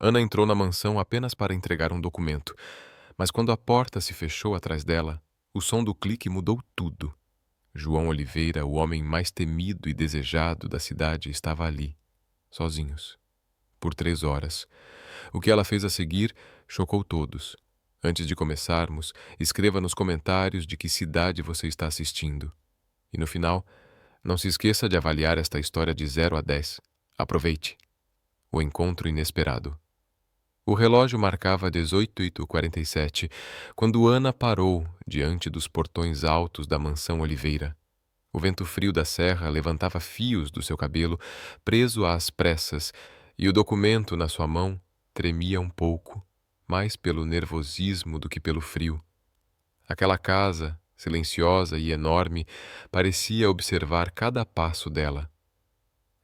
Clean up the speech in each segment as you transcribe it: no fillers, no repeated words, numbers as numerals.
Ana entrou na mansão apenas para entregar um documento, mas quando a porta se fechou atrás dela, o som do clique mudou tudo. João Oliveira, o homem mais temido e desejado da cidade, estava ali, sozinhos, por 3 horas. O que ela fez a seguir chocou todos. Antes de começarmos, escreva nos comentários de que cidade você está assistindo. E no final, não se esqueça de avaliar esta história de 0 a 10. Aproveite. O encontro inesperado. O relógio marcava 18h47, quando Ana parou diante dos portões altos da mansão Oliveira. O vento frio da serra levantava fios do seu cabelo, preso às pressas, e o documento na sua mão tremia um pouco, mais pelo nervosismo do que pelo frio. Aquela casa, silenciosa e enorme, parecia observar cada passo dela.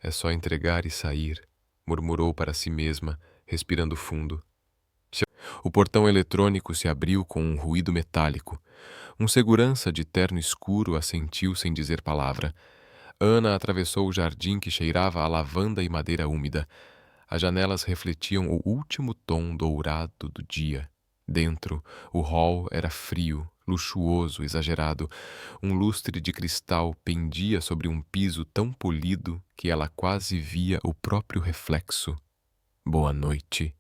É só entregar e sair, murmurou para si mesma, respirando fundo. O portão eletrônico se abriu com um ruído metálico. Um segurança de terno escuro assentiu sem dizer palavra. Ana atravessou o jardim que cheirava a lavanda e madeira úmida. As janelas refletiam o último tom dourado do dia. Dentro, o hall era frio, luxuoso, exagerado. Um lustre de cristal pendia sobre um piso tão polido que ela quase via o próprio reflexo. Boa noite.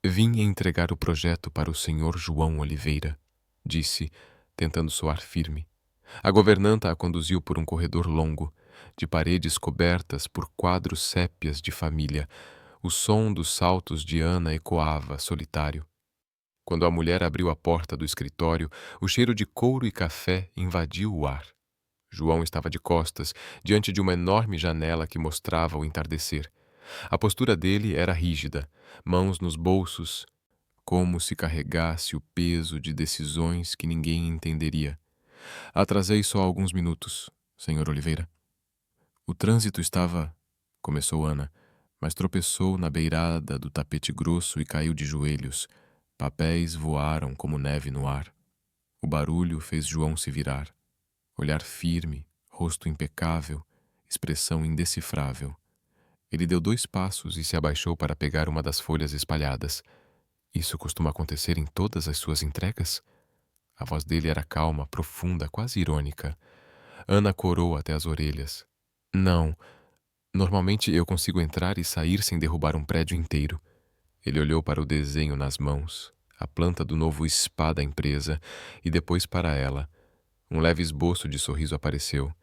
Vim entregar o projeto para o senhor João Oliveira, disse, tentando soar firme. A governanta a conduziu por um corredor longo, de paredes cobertas por quadros sépias de família. O som dos saltos de Ana ecoava, solitário. Quando a mulher abriu a porta do escritório, o cheiro de couro e café invadiu o ar. João estava de costas, diante de uma enorme janela que mostrava o entardecer. A postura dele era rígida, mãos nos bolsos, como se carregasse o peso de decisões que ninguém entenderia. Atrasei só alguns minutos, senhor Oliveira. O trânsito estava... Começou Ana, mas tropeçou na beirada do tapete grosso e caiu de joelhos. Papéis voaram como neve no ar. O barulho fez João se virar. Olhar firme, rosto impecável, expressão indecifrável. Ele deu 2 passos e se abaixou para pegar uma das folhas espalhadas. Isso costuma acontecer em todas as suas entregas? A voz dele era calma, profunda, quase irônica. Ana corou até as orelhas. Não. Normalmente eu consigo entrar e sair sem derrubar um prédio inteiro. Ele olhou para o desenho nas mãos, a planta do novo spa da empresa, e depois para ela. Um leve esboço de sorriso apareceu.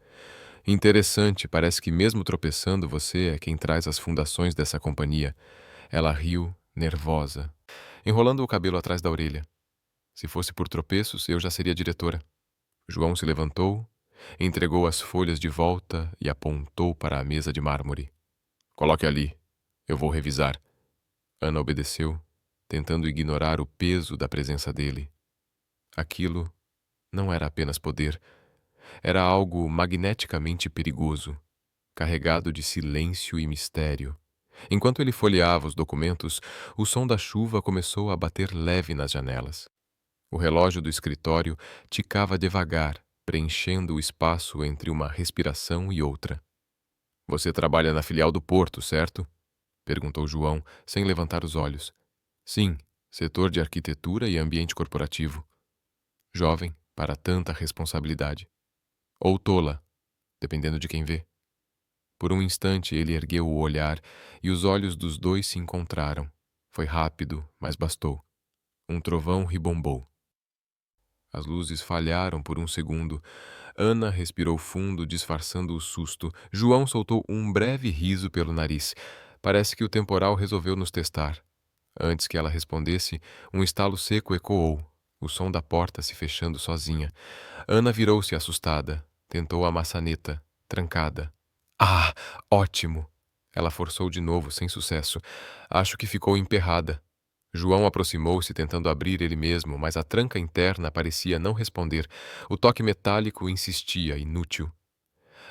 Interessante, parece que mesmo tropeçando você é quem traz as fundações dessa companhia. Ela riu, nervosa, enrolando o cabelo atrás da orelha. Se fosse por tropeços, eu já seria diretora. João se levantou, entregou as folhas de volta e apontou para a mesa de mármore. Coloque ali. Eu vou revisar. Ana obedeceu, tentando ignorar o peso da presença dele. Aquilo não era apenas poder. Era algo magneticamente perigoso, carregado de silêncio e mistério. Enquanto ele folheava os documentos, o som da chuva começou a bater leve nas janelas. O relógio do escritório ticava devagar, preenchendo o espaço entre uma respiração e outra. Você trabalha na filial do Porto, certo? Perguntou João, sem levantar os olhos. Sim, setor de arquitetura e ambiente corporativo. Jovem para tanta responsabilidade. Ou tola, dependendo de quem vê. Por um instante ele ergueu o olhar e os olhos dos dois se encontraram. Foi rápido, mas bastou. Um trovão ribombou. As luzes falharam por um segundo. Ana respirou fundo, disfarçando o susto. João soltou um breve riso pelo nariz. Parece que o temporal resolveu nos testar. Antes que ela respondesse, um estalo seco ecoou, o som da porta se fechando sozinha. Ana virou-se assustada. Tentou a maçaneta, trancada. Ah, ótimo! Ela forçou de novo, sem sucesso. Acho que ficou emperrada. João aproximou-se tentando abrir ele mesmo, mas a tranca interna parecia não responder. O toque metálico insistia, inútil.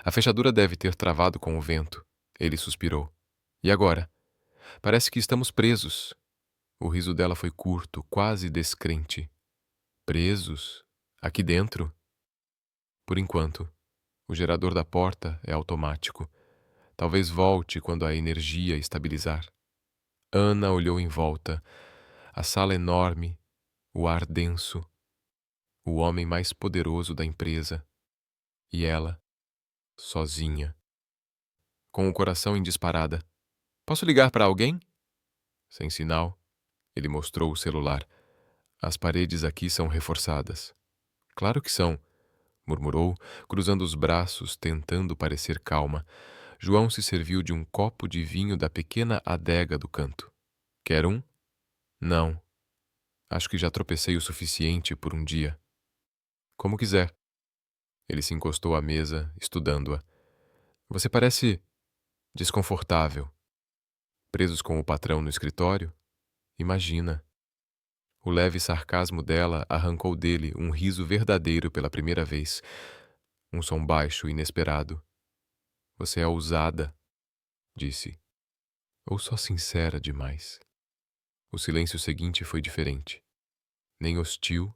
A fechadura deve ter travado com o vento. Ele suspirou. E agora? Parece que estamos presos. O riso dela foi curto, quase descrente. Presos? Aqui dentro? Por enquanto. O gerador da porta é automático. Talvez volte quando a energia estabilizar. Ana olhou em volta. A sala enorme, o ar denso, o homem mais poderoso da empresa. E ela, sozinha, com o coração em disparada. Posso ligar para alguém? Sem sinal, ele mostrou o celular. As paredes aqui são reforçadas. Claro que são, murmurou, cruzando os braços, tentando parecer calma. João se serviu de um copo de vinho da pequena adega do canto. Quer um? Não. Acho que já tropecei o suficiente por um dia. Como quiser. Ele se encostou à mesa, estudando-a. Você parece desconfortável. Presos com o patrão no escritório? Imagina. O leve sarcasmo dela arrancou dele um riso verdadeiro pela primeira vez. Um som baixo e inesperado. Você é ousada, disse. Ou só sincera demais. O silêncio seguinte foi diferente. Nem hostil,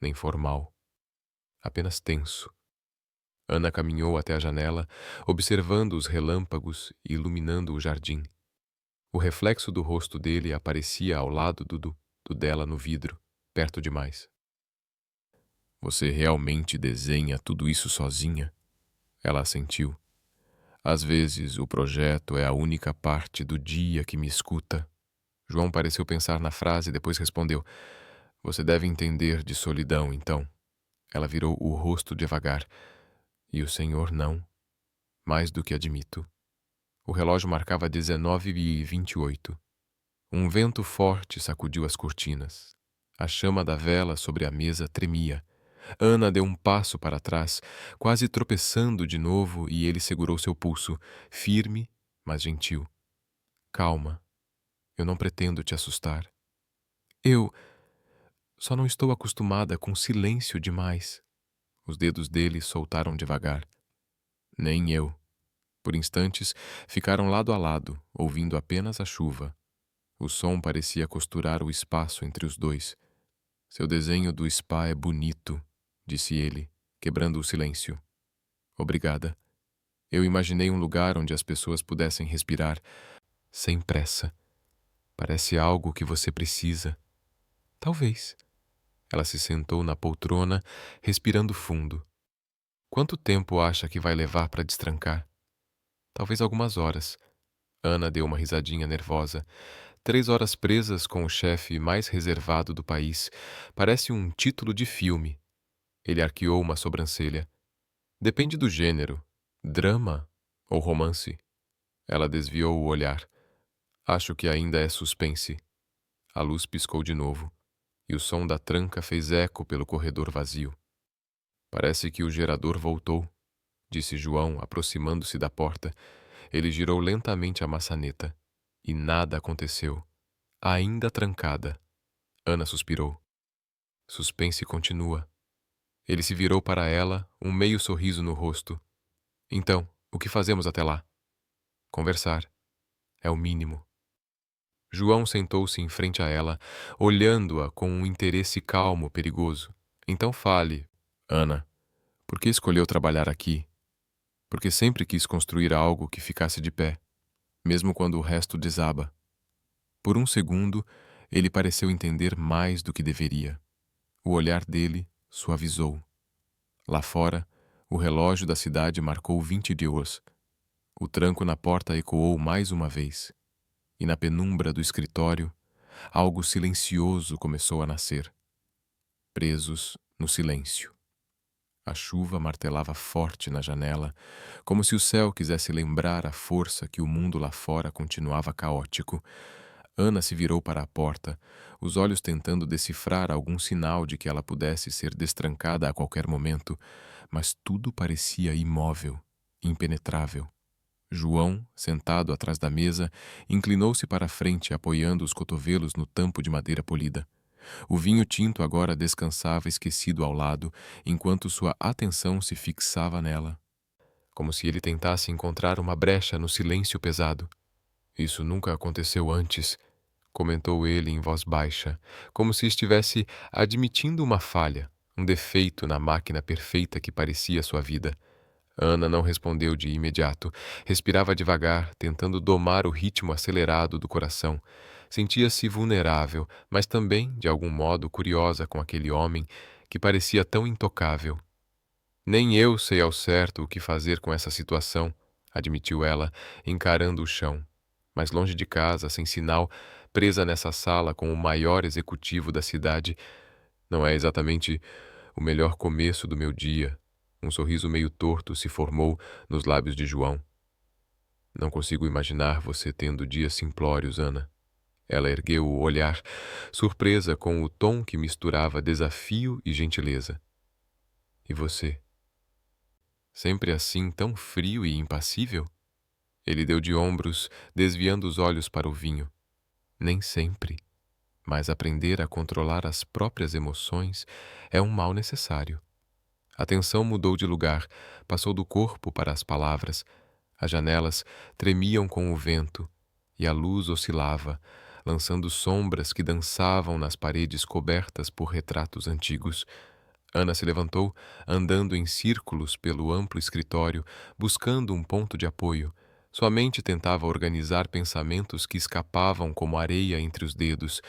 nem formal. Apenas tenso. Ana caminhou até a janela, observando os relâmpagos e iluminando o jardim. O reflexo do rosto dele aparecia ao lado do dela no vidro, perto demais. Você realmente desenha tudo isso sozinha? Ela assentiu. Às vezes, o projeto é a única parte do dia que me escuta. João pareceu pensar na frase e depois respondeu. Você deve entender de solidão, então. Ela virou o rosto devagar. E o senhor não. Mais do que admito. O relógio marcava 19h28. Um vento forte sacudiu as cortinas. A chama da vela sobre a mesa tremia. Ana deu um passo para trás, quase tropeçando de novo, e ele segurou seu pulso, firme, mas gentil. Calma. Eu não pretendo te assustar. Eu só não estou acostumada com silêncio demais. Os dedos dele soltaram devagar. Nem eu. Por instantes, ficaram lado a lado, ouvindo apenas a chuva. O som parecia costurar o espaço entre os dois. Seu desenho do spa é bonito, disse ele, quebrando o silêncio. Obrigada. Eu imaginei um lugar onde as pessoas pudessem respirar, sem pressa. Parece algo que você precisa. Talvez. Ela se sentou na poltrona, respirando fundo. Quanto tempo acha que vai levar para destrancar? Talvez algumas horas. Ana deu uma risadinha nervosa. 3 horas presas com o chefe mais reservado do país. Parece um título de filme. Ele arqueou uma sobrancelha. Depende do gênero. Drama ou romance? Ela desviou o olhar. Acho que ainda é suspense. A luz piscou de novo, e o som da tranca fez eco pelo corredor vazio. Parece que o gerador voltou, disse João, aproximando-se da porta. Ele girou lentamente a maçaneta. E nada aconteceu. Ainda trancada. Ana suspirou. Suspense continua. Ele se virou para ela, um meio sorriso no rosto. Então, o que fazemos até lá? Conversar. É o mínimo. João sentou-se em frente a ela, olhando-a com um interesse calmo, perigoso. Então fale, Ana. Por que escolheu trabalhar aqui? Porque sempre quis construir algo que ficasse de pé, mesmo quando o resto desaba. Por um segundo, ele pareceu entender mais do que deveria. O olhar dele suavizou. Lá fora, o relógio da cidade marcou 20 horas. O tranco na porta ecoou mais uma vez. E na penumbra do escritório, algo silencioso começou a nascer. Presos no silêncio. A chuva martelava forte na janela, como se o céu quisesse lembrar a força que o mundo lá fora continuava caótico. Ana se virou para a porta, os olhos tentando decifrar algum sinal de que ela pudesse ser destrancada a qualquer momento, mas tudo parecia imóvel, impenetrável. João, sentado atrás da mesa, inclinou-se para a frente, apoiando os cotovelos no tampo de madeira polida. O vinho tinto agora descansava esquecido ao lado, enquanto sua atenção se fixava nela, como se ele tentasse encontrar uma brecha no silêncio pesado. Isso nunca aconteceu antes, comentou ele em voz baixa, como se estivesse admitindo uma falha, um defeito na máquina perfeita que parecia sua vida. Ana não respondeu de imediato. Respirava devagar, tentando domar o ritmo acelerado do coração. Sentia-se vulnerável, mas também, de algum modo, curiosa com aquele homem que parecia tão intocável. Nem eu sei ao certo o que fazer com essa situação, admitiu ela, encarando o chão. Mas longe de casa, sem sinal, presa nessa sala com o maior executivo da cidade, não é exatamente o melhor começo do meu dia. Um sorriso meio torto se formou nos lábios de João. Não consigo imaginar você tendo dias simplórios, Ana. Ela ergueu o olhar, surpresa com o tom que misturava desafio e gentileza. E você? Sempre assim, tão frio e impassível? Ele deu de ombros, desviando os olhos para o vinho. Nem sempre. Mas aprender a controlar as próprias emoções é um mal necessário. A tensão mudou de lugar, passou do corpo para as palavras. As janelas tremiam com o vento e a luz oscilava, lançando sombras que dançavam nas paredes cobertas por retratos antigos. Ana se levantou, andando em círculos pelo amplo escritório, buscando um ponto de apoio. Sua mente tentava organizar pensamentos que escapavam como areia entre os dedos.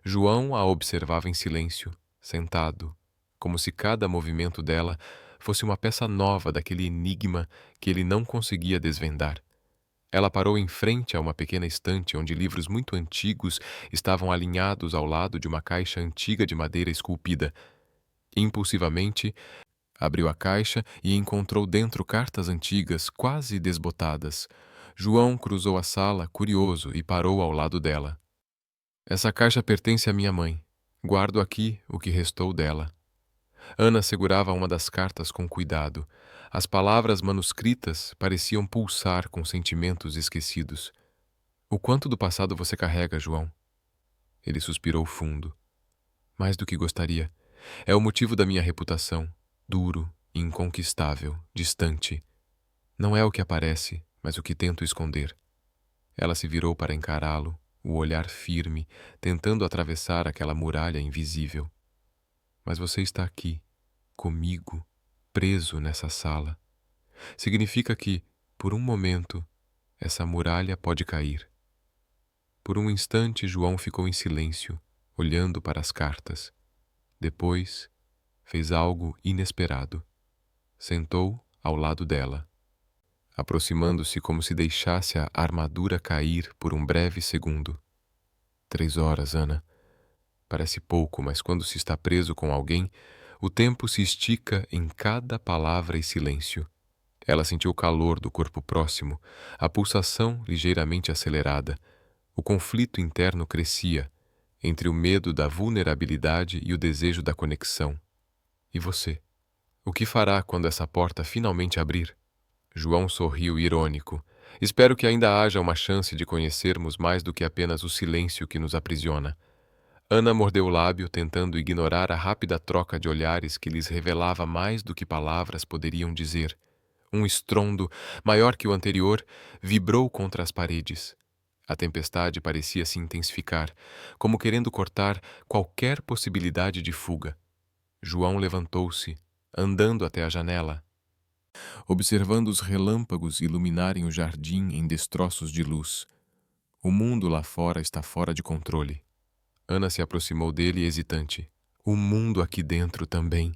João a observava em silêncio, sentado, como se cada movimento dela fosse uma peça nova daquele enigma que ele não conseguia desvendar. Ela parou em frente a uma pequena estante onde livros muito antigos estavam alinhados ao lado de uma caixa antiga de madeira esculpida. Impulsivamente, abriu a caixa e encontrou dentro cartas antigas, quase desbotadas. João cruzou a sala, curioso, e parou ao lado dela. Essa caixa pertence à minha mãe. Guardo aqui o que restou dela. Ana segurava uma das cartas com cuidado. As palavras manuscritas pareciam pulsar com sentimentos esquecidos. O quanto do passado você carrega, João? Ele suspirou fundo. Mais do que gostaria. É o motivo da minha reputação. Duro, inconquistável, distante. Não é o que aparece, mas o que tento esconder. Ela se virou para encará-lo, o olhar firme, tentando atravessar aquela muralha invisível. Mas você está aqui, comigo, preso nessa sala. Significa que, por um momento, essa muralha pode cair. Por um instante, João ficou em silêncio, olhando para as cartas. Depois, fez algo inesperado. Sentou ao lado dela, aproximando-se como se deixasse a armadura cair por um breve segundo. 3 horas, Ana. Parece pouco, mas quando se está preso com alguém, o tempo se estica em cada palavra e silêncio. Ela sentiu o calor do corpo próximo, a pulsação ligeiramente acelerada. O conflito interno crescia, entre o medo da vulnerabilidade e o desejo da conexão. E você? O que fará quando essa porta finalmente abrir? João sorriu irônico. Espero que ainda haja uma chance de conhecermos mais do que apenas o silêncio que nos aprisiona. Ana mordeu o lábio, tentando ignorar a rápida troca de olhares que lhes revelava mais do que palavras poderiam dizer. Um estrondo, maior que o anterior, vibrou contra as paredes. A tempestade parecia se intensificar, como querendo cortar qualquer possibilidade de fuga. João levantou-se, andando até a janela, observando os relâmpagos iluminarem o jardim em destroços de luz. O mundo lá fora está fora de controle. Ana se aproximou dele hesitante. O mundo aqui dentro também.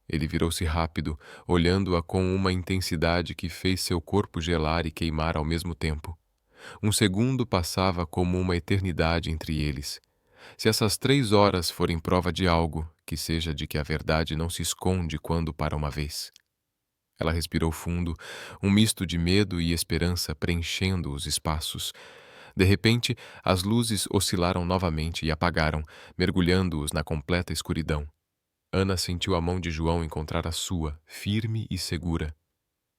Ele virou-se rápido, olhando-a com uma intensidade que fez seu corpo gelar e queimar ao mesmo tempo. Um segundo passava como uma eternidade entre eles. Se essas 3 horas forem prova de algo, que seja de que a verdade não se esconde quando para uma vez. Ela respirou fundo, um misto de medo e esperança preenchendo os espaços. De repente, as luzes oscilaram novamente e apagaram, mergulhando-os na completa escuridão. Ana sentiu a mão de João encontrar a sua, firme e segura.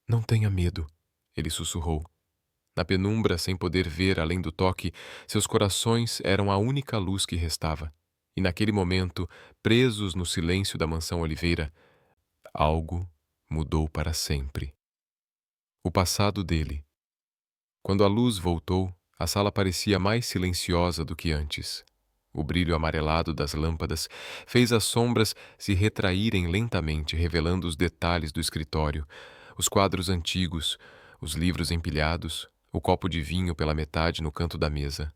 Não tenha medo, ele sussurrou. Na penumbra, sem poder ver além do toque, seus corações eram a única luz que restava. E naquele momento, presos no silêncio da mansão Oliveira, algo mudou para sempre. O passado dele. Quando a luz voltou, a sala parecia mais silenciosa do que antes. O brilho amarelado das lâmpadas fez as sombras se retraírem lentamente, revelando os detalhes do escritório. Os quadros antigos, os livros empilhados, o copo de vinho pela metade no canto da mesa.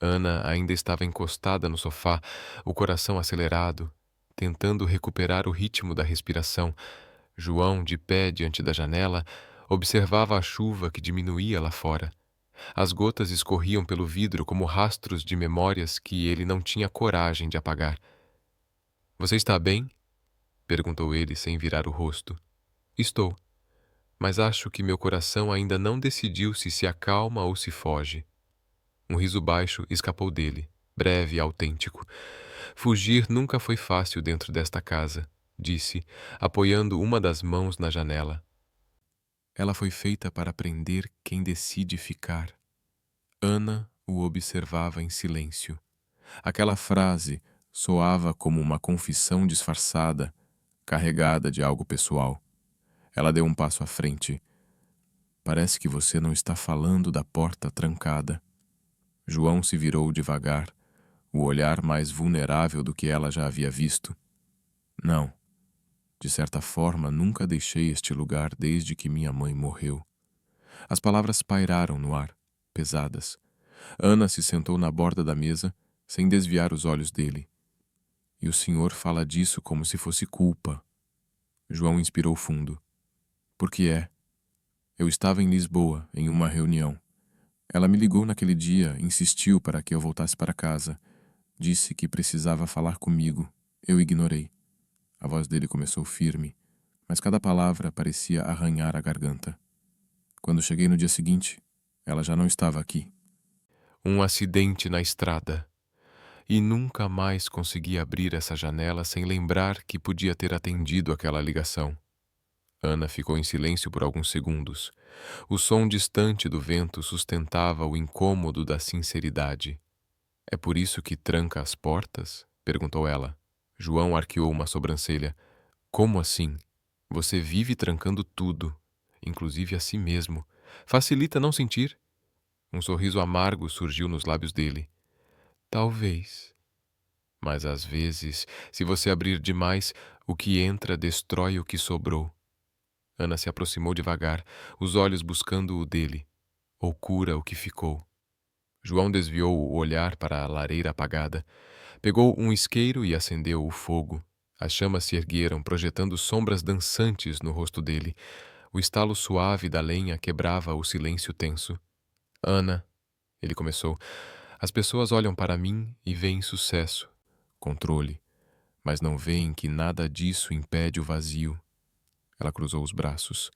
Ana ainda estava encostada no sofá, o coração acelerado, tentando recuperar o ritmo da respiração. João, de pé diante da janela, observava a chuva que diminuía lá fora. As gotas escorriam pelo vidro como rastros de memórias que ele não tinha coragem de apagar. "Você está bem?" perguntou ele sem virar o rosto. "Estou, mas acho que meu coração ainda não decidiu se acalma ou se foge." Um riso baixo escapou dele, breve e autêntico. "Fugir nunca foi fácil dentro desta casa", disse, apoiando uma das mãos na janela. "Ela foi feita para prender quem decide ficar." Ana o observava em silêncio. Aquela frase soava como uma confissão disfarçada, carregada de algo pessoal. Ela deu um passo à frente. "Parece que você não está falando da porta trancada." João se virou devagar, o olhar mais vulnerável do que ela já havia visto. "Não. De certa forma, nunca deixei este lugar desde que minha mãe morreu." As palavras pairaram no ar, pesadas. Ana se sentou na borda da mesa, sem desviar os olhos dele. "E o senhor fala disso como se fosse culpa." João inspirou fundo. "Porque é. Eu estava em Lisboa, em uma reunião. Ela me ligou naquele dia, insistiu para que eu voltasse para casa. Disse que precisava falar comigo. Eu ignorei." A voz dele começou firme, mas cada palavra parecia arranhar a garganta. "Quando cheguei no dia seguinte, ela já não estava aqui." Um acidente na estrada. E nunca mais consegui abrir essa janela sem lembrar que podia ter atendido aquela ligação. Ana ficou em silêncio por alguns segundos. O som distante do vento sustentava o incômodo da sinceridade. "É por isso que tranca as portas?" perguntou ela. João arqueou uma sobrancelha. "Como assim? Você vive trancando tudo, inclusive a si mesmo. Facilita não sentir?" Um sorriso amargo surgiu nos lábios dele. "Talvez. Mas às vezes, se você abrir demais, o que entra destrói o que sobrou." Ana se aproximou devagar, os olhos buscando o dele. "Ou cura o que ficou." João desviou o olhar para a lareira apagada. Pegou um isqueiro e acendeu o fogo. As chamas se ergueram, projetando sombras dançantes no rosto dele. O estalo suave da lenha quebrava o silêncio tenso. "Ana", ele começou, "as pessoas olham para mim e veem sucesso, controle, mas não veem que nada disso impede o vazio." Ela cruzou os braços.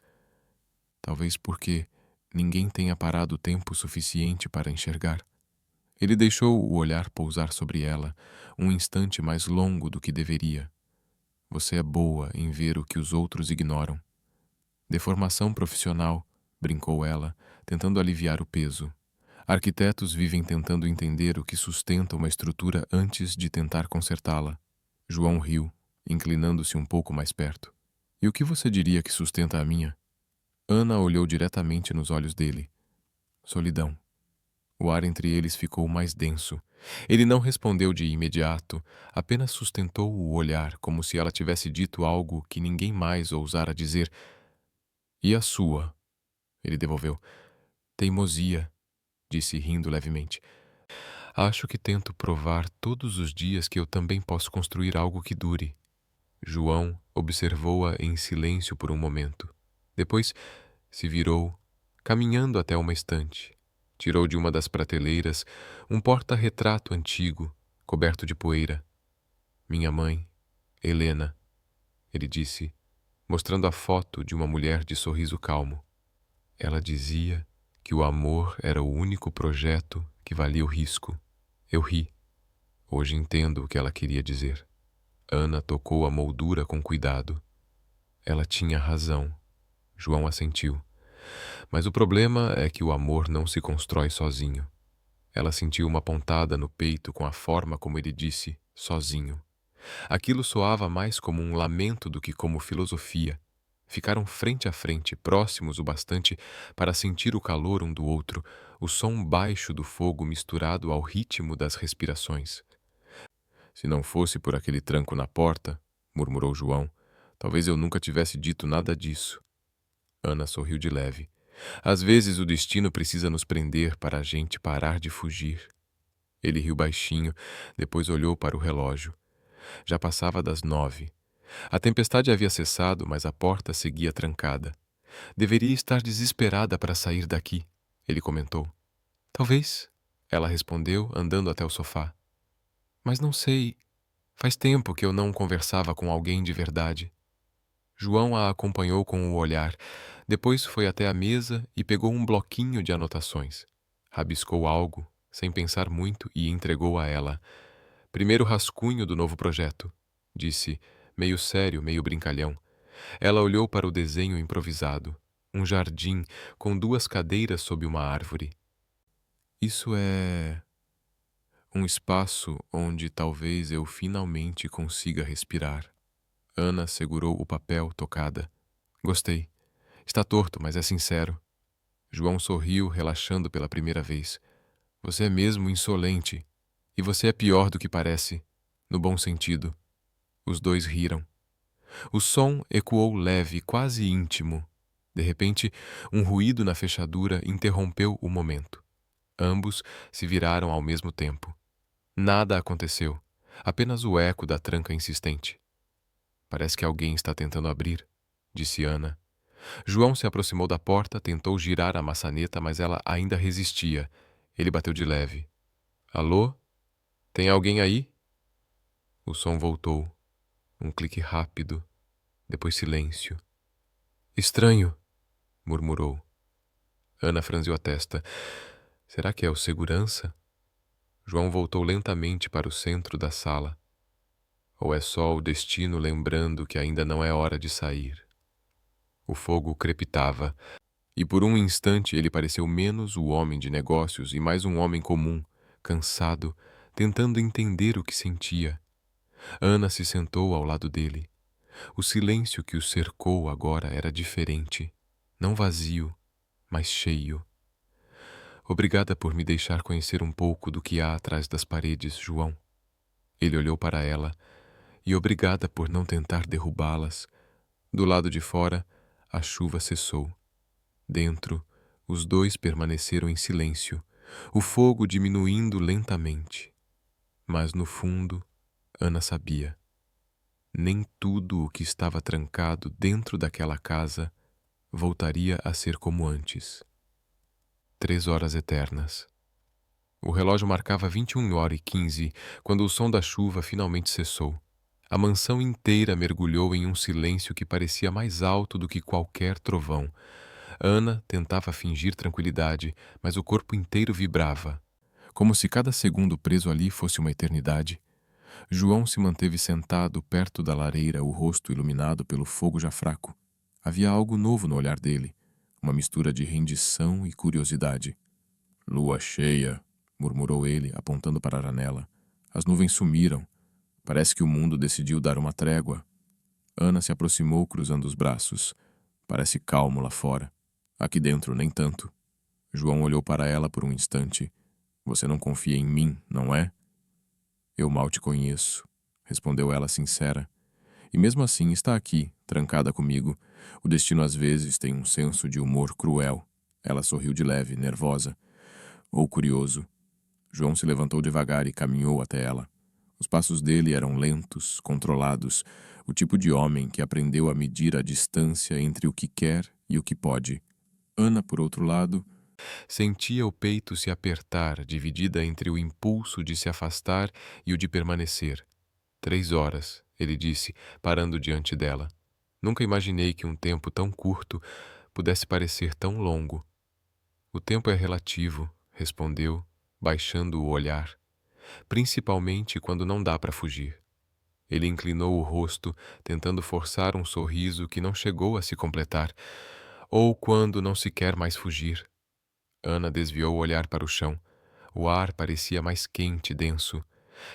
"Talvez porque ninguém tenha parado tempo suficiente para enxergar." Ele deixou o olhar pousar sobre ela, um instante mais longo do que deveria. "Você é boa em ver o que os outros ignoram." "Deformação profissional", brincou ela, tentando aliviar o peso. "Arquitetos vivem tentando entender o que sustenta uma estrutura antes de tentar consertá-la." João riu, inclinando-se um pouco mais perto. "E o que você diria que sustenta a minha?" Ana olhou diretamente nos olhos dele. "Solidão." O ar entre eles ficou mais denso. Ele não respondeu de imediato, apenas sustentou o olhar como se ela tivesse dito algo que ninguém mais ousara dizer. "E a sua?" Ele devolveu. "Teimosia", disse rindo levemente. "Acho que tento provar todos os dias que eu também posso construir algo que dure." João observou-a em silêncio por um momento. Depois se virou, caminhando até uma estante. Tirou de uma das prateleiras um porta-retrato antigo, coberto de poeira. "Minha mãe, Helena", ele disse, mostrando a foto de uma mulher de sorriso calmo. "Ela dizia que o amor era o único projeto que valia o risco." Eu ri. Hoje entendo o que ela queria dizer. Ana tocou a moldura com cuidado. "Ela tinha razão." João assentiu. "Mas o problema é que o amor não se constrói sozinho." Ela sentiu uma pontada no peito com a forma como ele disse "sozinho." Aquilo soava mais como um lamento do que como filosofia. Ficaram frente a frente, próximos o bastante para sentir o calor um do outro, o som baixo do fogo misturado ao ritmo das respirações. "Se não fosse por aquele tranco na porta", murmurou João, "talvez eu nunca tivesse dito nada disso." Ana sorriu de leve. Às vezes o destino precisa nos prender para a gente parar de fugir. Ele riu baixinho, depois olhou para o relógio. Já passava das 9. A tempestade havia cessado, mas a porta seguia trancada. Deveria estar desesperada para sair daqui, ele comentou. Talvez, ela respondeu, andando até o sofá. Mas não sei. Faz tempo que eu não conversava com alguém de verdade. João a acompanhou com o olhar. Depois foi até a mesa e pegou um bloquinho de anotações. Rabiscou algo, sem pensar muito, e entregou a ela. Primeiro rascunho do novo projeto, disse, meio sério, meio brincalhão. Ela olhou para o desenho improvisado. Um jardim com 2 cadeiras sob uma árvore. Isso é um espaço onde talvez eu finalmente consiga respirar. Ana segurou o papel, tocada. Gostei. Está torto, mas é sincero. João sorriu, relaxando pela primeira vez. Você é mesmo insolente. E você é pior do que parece. No bom sentido. Os dois riram. O som ecoou leve, quase íntimo. De repente, um ruído na fechadura interrompeu o momento. Ambos se viraram ao mesmo tempo. Nada aconteceu. Apenas o eco da tranca insistente. Parece que alguém está tentando abrir, disse Ana. João se aproximou da porta, tentou girar a maçaneta, mas ela ainda resistia. Ele bateu de leve. Alô? Tem alguém aí? O som voltou. Um clique rápido. Depois silêncio. Estranho, murmurou. Ana franziu a testa. Será que é o segurança? João voltou lentamente para o centro da sala. Ou é só o destino lembrando que ainda não é hora de sair? O fogo crepitava, e por um instante ele pareceu menos o homem de negócios e mais um homem comum, cansado, tentando entender o que sentia. Ana se sentou ao lado dele. O silêncio que o cercou agora era diferente, não vazio, mas cheio. Obrigada por me deixar conhecer um pouco do que há atrás das paredes, João. Ele olhou para ela, e obrigada por não tentar derrubá-las. Do lado de fora, a chuva cessou. Dentro, os dois permaneceram em silêncio, o fogo diminuindo lentamente. Mas no fundo, Ana sabia. Nem tudo o que estava trancado dentro daquela casa voltaria a ser como antes. 3 horas eternas. O relógio marcava 21h15 quando o som da chuva finalmente cessou. A mansão inteira mergulhou em um silêncio que parecia mais alto do que qualquer trovão. Ana tentava fingir tranquilidade, mas o corpo inteiro vibrava, como se cada segundo preso ali fosse uma eternidade. João se manteve sentado perto da lareira, o rosto iluminado pelo fogo já fraco. Havia algo novo no olhar dele, uma mistura de rendição e curiosidade. Lua cheia, murmurou ele, apontando para a janela. As nuvens sumiram. Parece que o mundo decidiu dar uma trégua. Ana se aproximou, cruzando os braços. Parece calmo lá fora. Aqui dentro, nem tanto. João olhou para ela por um instante. Você não confia em mim, não é? Eu mal te conheço, respondeu ela sincera. E mesmo assim está aqui, trancada comigo. O destino às vezes tem um senso de humor cruel. Ela sorriu de leve, nervosa. Ou curioso. João se levantou devagar e caminhou até ela. Os passos dele eram lentos, controlados, o tipo de homem que aprendeu a medir a distância entre o que quer e o que pode. Ana, por outro lado, sentia o peito se apertar, dividida entre o impulso de se afastar e o de permanecer. 3 horas, ele disse, parando diante dela. Nunca imaginei que um tempo tão curto pudesse parecer tão longo. O tempo é relativo, respondeu, baixando o olhar, principalmente quando não dá para fugir. Ele inclinou o rosto, tentando forçar um sorriso que não chegou a se completar, ou quando não se quer mais fugir. Ana desviou o olhar para o chão. O ar parecia mais quente e denso.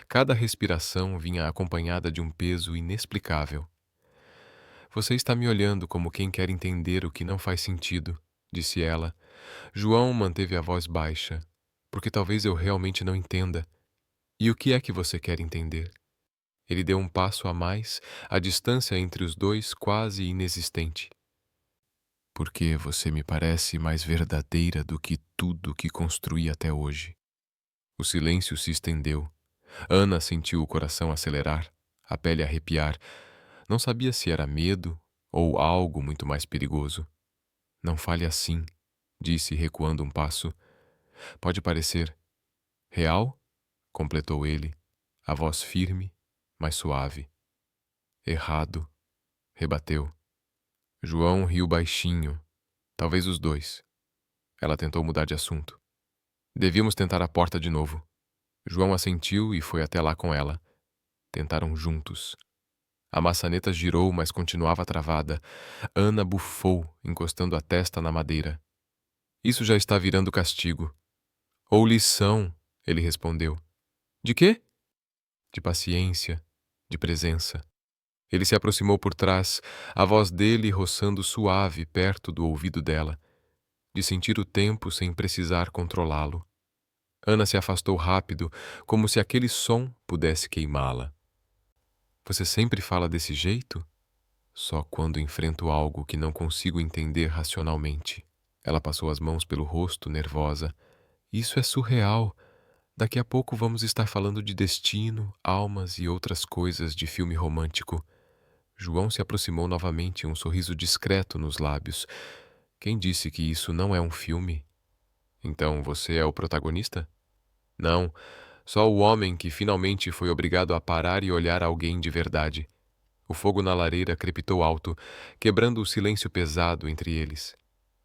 Cada respiração vinha acompanhada de um peso inexplicável. Você está me olhando como quem quer entender o que não faz sentido, disse ela. João manteve a voz baixa, porque talvez eu realmente não entenda. E o que é que você quer entender? Ele deu um passo a mais, a distância entre os dois quase inexistente. porque você me parece mais verdadeira do que tudo que construí até hoje. O silêncio se estendeu. Ana sentiu o coração acelerar, a pele arrepiar. Não sabia se era medo ou algo muito mais perigoso. Não fale assim, disse recuando um passo. Pode parecer real? Completou ele, a voz firme, mas suave. Errado, rebateu. João riu baixinho, talvez os dois. Ela tentou mudar de assunto. Devíamos tentar a porta de novo. João assentiu e foi até lá com ela. Tentaram juntos. A maçaneta girou, mas continuava travada. Ana bufou, encostando a testa na madeira. Isso já está virando castigo. Ou lição, ele respondeu. De quê? De paciência, de presença. Ele se aproximou por trás, a voz dele roçando suave perto do ouvido dela, de sentir o tempo sem precisar controlá-lo. Ana se afastou rápido, como se aquele som pudesse queimá-la. Você sempre fala desse jeito? Só quando enfrento algo que não consigo entender racionalmente. Ela passou as mãos pelo rosto, nervosa. Isso é surreal. Daqui a pouco vamos estar falando de destino, almas e outras coisas de filme romântico. João se aproximou novamente, um sorriso discreto nos lábios. Quem disse que isso não é um filme? Então você é o protagonista? Não, só o homem que finalmente foi obrigado a parar e olhar alguém de verdade. O fogo na lareira crepitou alto, quebrando o silêncio pesado entre eles.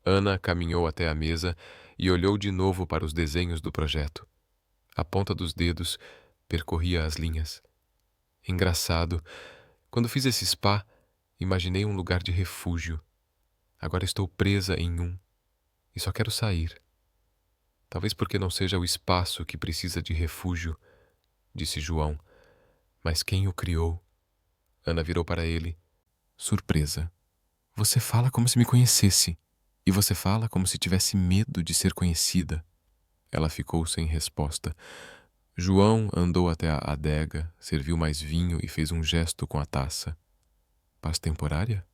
Ana caminhou até a mesa e olhou de novo para os desenhos do projeto. A ponta dos dedos percorria as linhas. Engraçado, quando fiz esse spa, imaginei um lugar de refúgio. Agora estou presa em um e só quero sair. Talvez porque não seja o espaço que precisa de refúgio, disse João. Mas quem o criou? Ana virou para ele. Surpresa. Você fala como se me conhecesse. E você fala como se tivesse medo de ser conhecida. Ela ficou sem resposta. João andou até a adega, serviu mais vinho e fez um gesto com a taça. Paz temporária?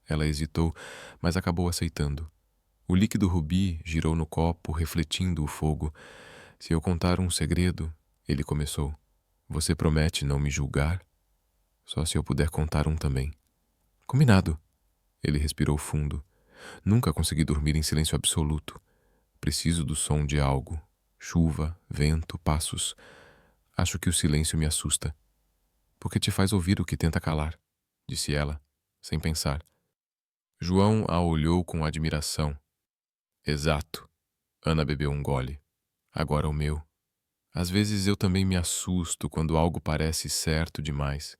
Ela hesitou, mas acabou aceitando. O líquido rubi girou no copo, refletindo o fogo. Se eu contar um segredo, ele começou. Você promete não me julgar? Só se eu puder contar um também. Combinado. Ele respirou fundo. Nunca consegui dormir em silêncio absoluto. Preciso do som de algo. Chuva, vento, passos. Acho que o silêncio me assusta. Porque te faz ouvir o que tenta calar, disse ela, sem pensar. João a olhou com admiração. Exato. Ana bebeu um gole. Agora o meu. Às vezes eu também me assusto quando algo parece certo demais.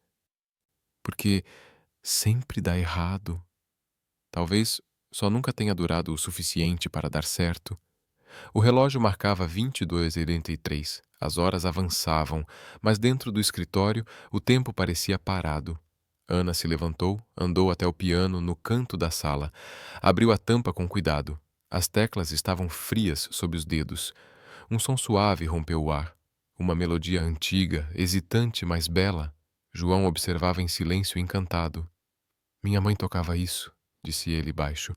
Porque sempre dá errado. Talvez só nunca tenha durado o suficiente para dar certo. O relógio marcava 22h43. As horas avançavam, mas dentro do escritório o tempo parecia parado. Ana se levantou, andou até o piano no canto da sala. Abriu a tampa com cuidado. As teclas estavam frias sob os dedos. Um som suave rompeu o ar. Uma melodia antiga, hesitante, mas bela. João observava em silêncio encantado. Minha mãe tocava isso, disse ele baixo.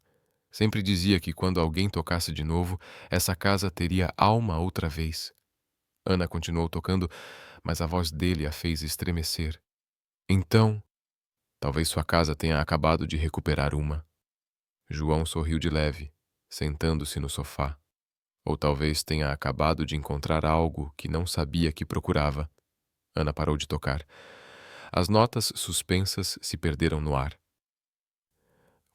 Sempre dizia que quando alguém tocasse de novo, essa casa teria alma outra vez. Ana continuou tocando, mas a voz dele a fez estremecer. Então, talvez sua casa tenha acabado de recuperar uma. João sorriu de leve, sentando-se no sofá. Ou talvez tenha acabado de encontrar algo que não sabia que procurava. Ana parou de tocar. As notas suspensas se perderam no ar.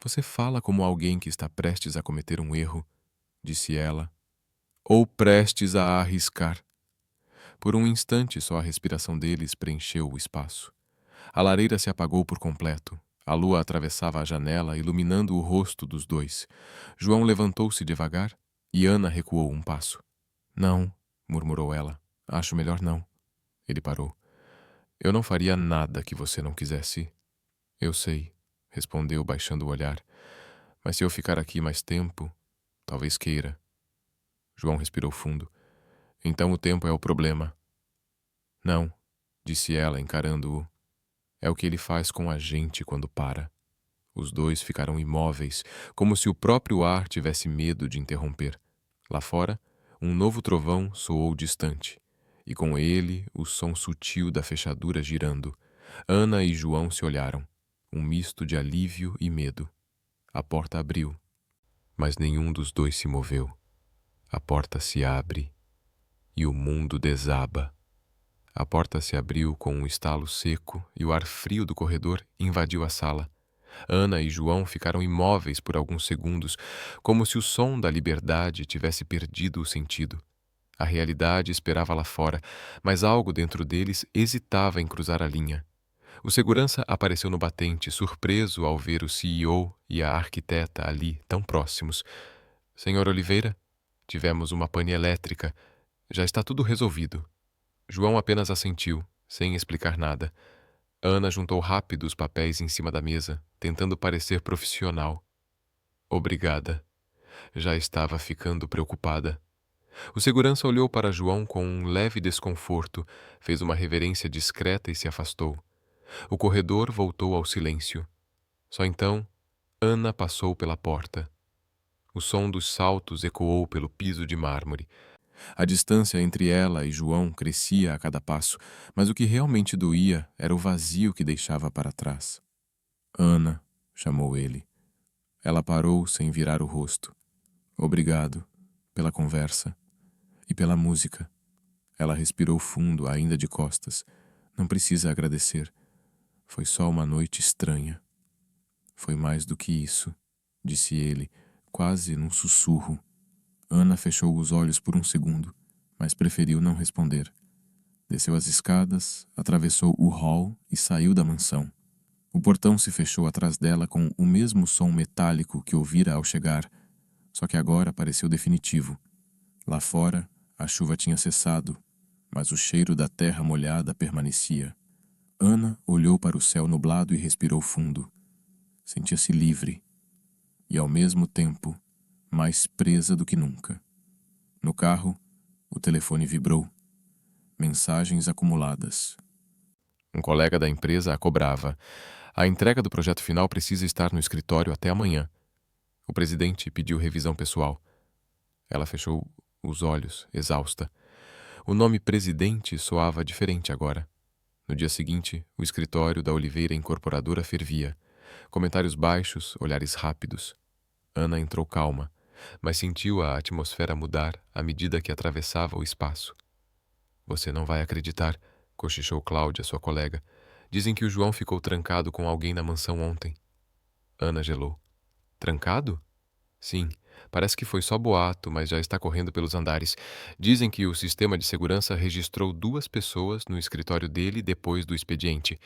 Você fala como alguém que está prestes a cometer um erro, disse ela, ou prestes a arriscar. Por um instante só a respiração deles preencheu o espaço. A lareira se apagou por completo. A lua atravessava a janela, iluminando o rosto dos dois. João levantou-se devagar e Ana recuou um passo. Não, murmurou ela. Acho melhor não. Ele parou. Eu não faria nada que você não quisesse. Eu sei, respondeu baixando o olhar. Mas se eu ficar aqui mais tempo, talvez queira. João respirou fundo. Então o tempo é o problema. Não, disse ela, encarando-o. É o que ele faz com a gente quando para. Os dois ficaram imóveis, como se o próprio ar tivesse medo de interromper. Lá fora, um novo trovão soou distante, e com ele o som sutil da fechadura girando. Ana e João se olharam, um misto de alívio e medo. A porta abriu, mas nenhum dos dois se moveu. A porta se abre e o mundo desaba. A porta se abriu com um estalo seco e o ar frio do corredor invadiu a sala. Ana e João ficaram imóveis por alguns segundos, como se o som da liberdade tivesse perdido o sentido. A realidade esperava lá fora, mas algo dentro deles hesitava em cruzar a linha. O segurança apareceu no batente, surpreso ao ver o CEO e a arquiteta ali, tão próximos. Senhor Oliveira, tivemos uma pane elétrica. Já está tudo resolvido. João apenas assentiu, sem explicar nada. Ana juntou rápido os papéis em cima da mesa, tentando parecer profissional. Obrigada. Já estava ficando preocupada. O segurança olhou para João com um leve desconforto, fez uma reverência discreta e se afastou. O corredor voltou ao silêncio. Só então, Ana passou pela porta. O som dos saltos ecoou pelo piso de mármore. A distância entre ela e João crescia a cada passo, mas o que realmente doía era o vazio que deixava para trás. Ana, chamou ele. Ela parou sem virar o rosto. Obrigado pela conversa e pela música. Ela respirou fundo, ainda de costas. Não precisa agradecer. Foi só uma noite estranha. Foi mais do que isso, disse ele, quase num sussurro. Ana fechou os olhos por um segundo, mas preferiu não responder. Desceu as escadas, atravessou o hall e saiu da mansão. O portão se fechou atrás dela com o mesmo som metálico que ouvira ao chegar, só que agora pareceu definitivo. Lá fora, a chuva tinha cessado, mas o cheiro da terra molhada permanecia. Ana olhou para o céu nublado e respirou fundo. Sentia-se livre e, ao mesmo tempo, mais presa do que nunca. No carro, o telefone vibrou. Mensagens acumuladas. Um colega da empresa a cobrava. A entrega do projeto final precisa estar no escritório até amanhã. O presidente pediu revisão pessoal. Ela fechou os olhos, exausta. O nome presidente soava diferente agora. No dia seguinte, o escritório da Oliveira Incorporadora fervia. Comentários baixos, olhares rápidos. Ana entrou calma, mas sentiu a atmosfera mudar à medida que atravessava o espaço. Você não vai acreditar, cochichou Cláudia, sua colega. Dizem que o João ficou trancado com alguém na mansão ontem. Ana gelou. Trancado? Sim, parece que foi só boato, mas já está correndo pelos andares. Dizem que o sistema de segurança registrou 2 pessoas no escritório dele depois do expediente.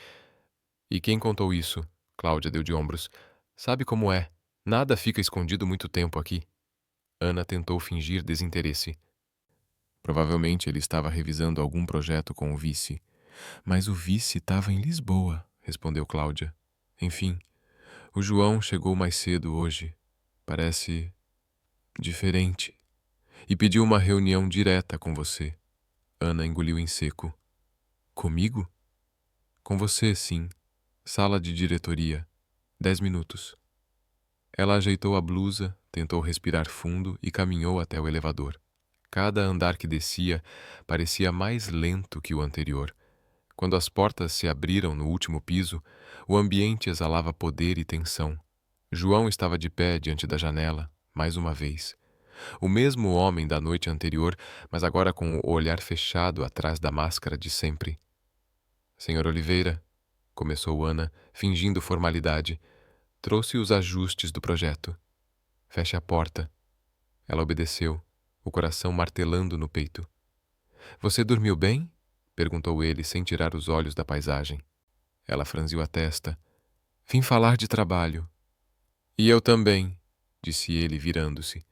E quem contou isso? Cláudia deu de ombros. Sabe como é? Nada fica escondido muito tempo aqui. Ana tentou fingir desinteresse. Provavelmente ele estava revisando algum projeto com o vice. Mas o vice estava em Lisboa, respondeu Cláudia. Enfim, o João chegou mais cedo hoje. Parece diferente. E pediu uma reunião direta com você. Ana engoliu em seco. Comigo? Com você, sim. Sala de diretoria. 10 minutos. Ela ajeitou a blusa, tentou respirar fundo e caminhou até o elevador. Cada andar que descia parecia mais lento que o anterior. Quando as portas se abriram no último piso, o ambiente exalava poder e tensão. João estava de pé diante da janela, mais uma vez. O mesmo homem da noite anterior, mas agora com o olhar fechado atrás da máscara de sempre. Senhor Oliveira, começou Ana, fingindo formalidade, trouxe os ajustes do projeto. Feche a porta. Ela obedeceu, o coração martelando no peito. Você dormiu bem? Perguntou ele, sem tirar os olhos da paisagem. Ela franziu a testa. Vim falar de trabalho. E eu também, disse ele, virando-se.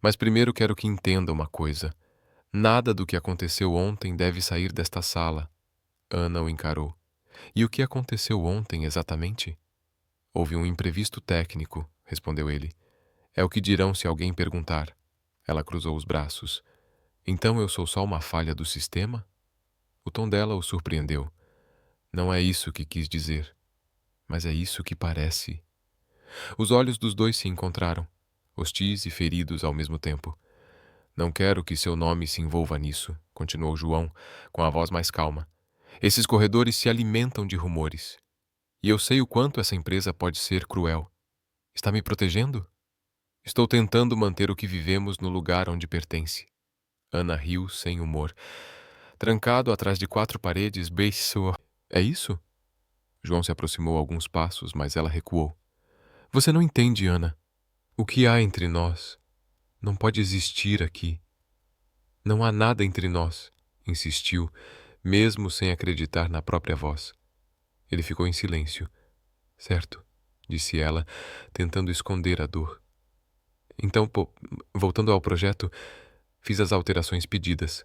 Mas primeiro quero que entenda uma coisa. Nada do que aconteceu ontem deve sair desta sala. Ana o encarou. E o que aconteceu ontem exatamente? Houve um imprevisto técnico, respondeu ele. É o que dirão se alguém perguntar. Ela cruzou os braços. Então eu sou só uma falha do sistema? O tom dela o surpreendeu. Não é isso que quis dizer. Mas é isso que parece. Os olhos dos dois se encontraram, hostis e feridos ao mesmo tempo. Não quero que seu nome se envolva nisso, continuou João, com a voz mais calma. Esses corredores se alimentam de rumores. E eu sei o quanto essa empresa pode ser cruel. Está me protegendo? Estou tentando manter o que vivemos no lugar onde pertence. Ana riu sem humor. Trancado atrás de 4 paredes, beiçou. É isso? João se aproximou alguns passos, mas ela recuou. Você não entende, Ana. O que há entre nós não pode existir aqui. Não há nada entre nós, insistiu, mesmo sem acreditar na própria voz. Ele ficou em silêncio. Certo, disse ela, tentando esconder a dor. Então, voltando ao projeto, fiz as alterações pedidas.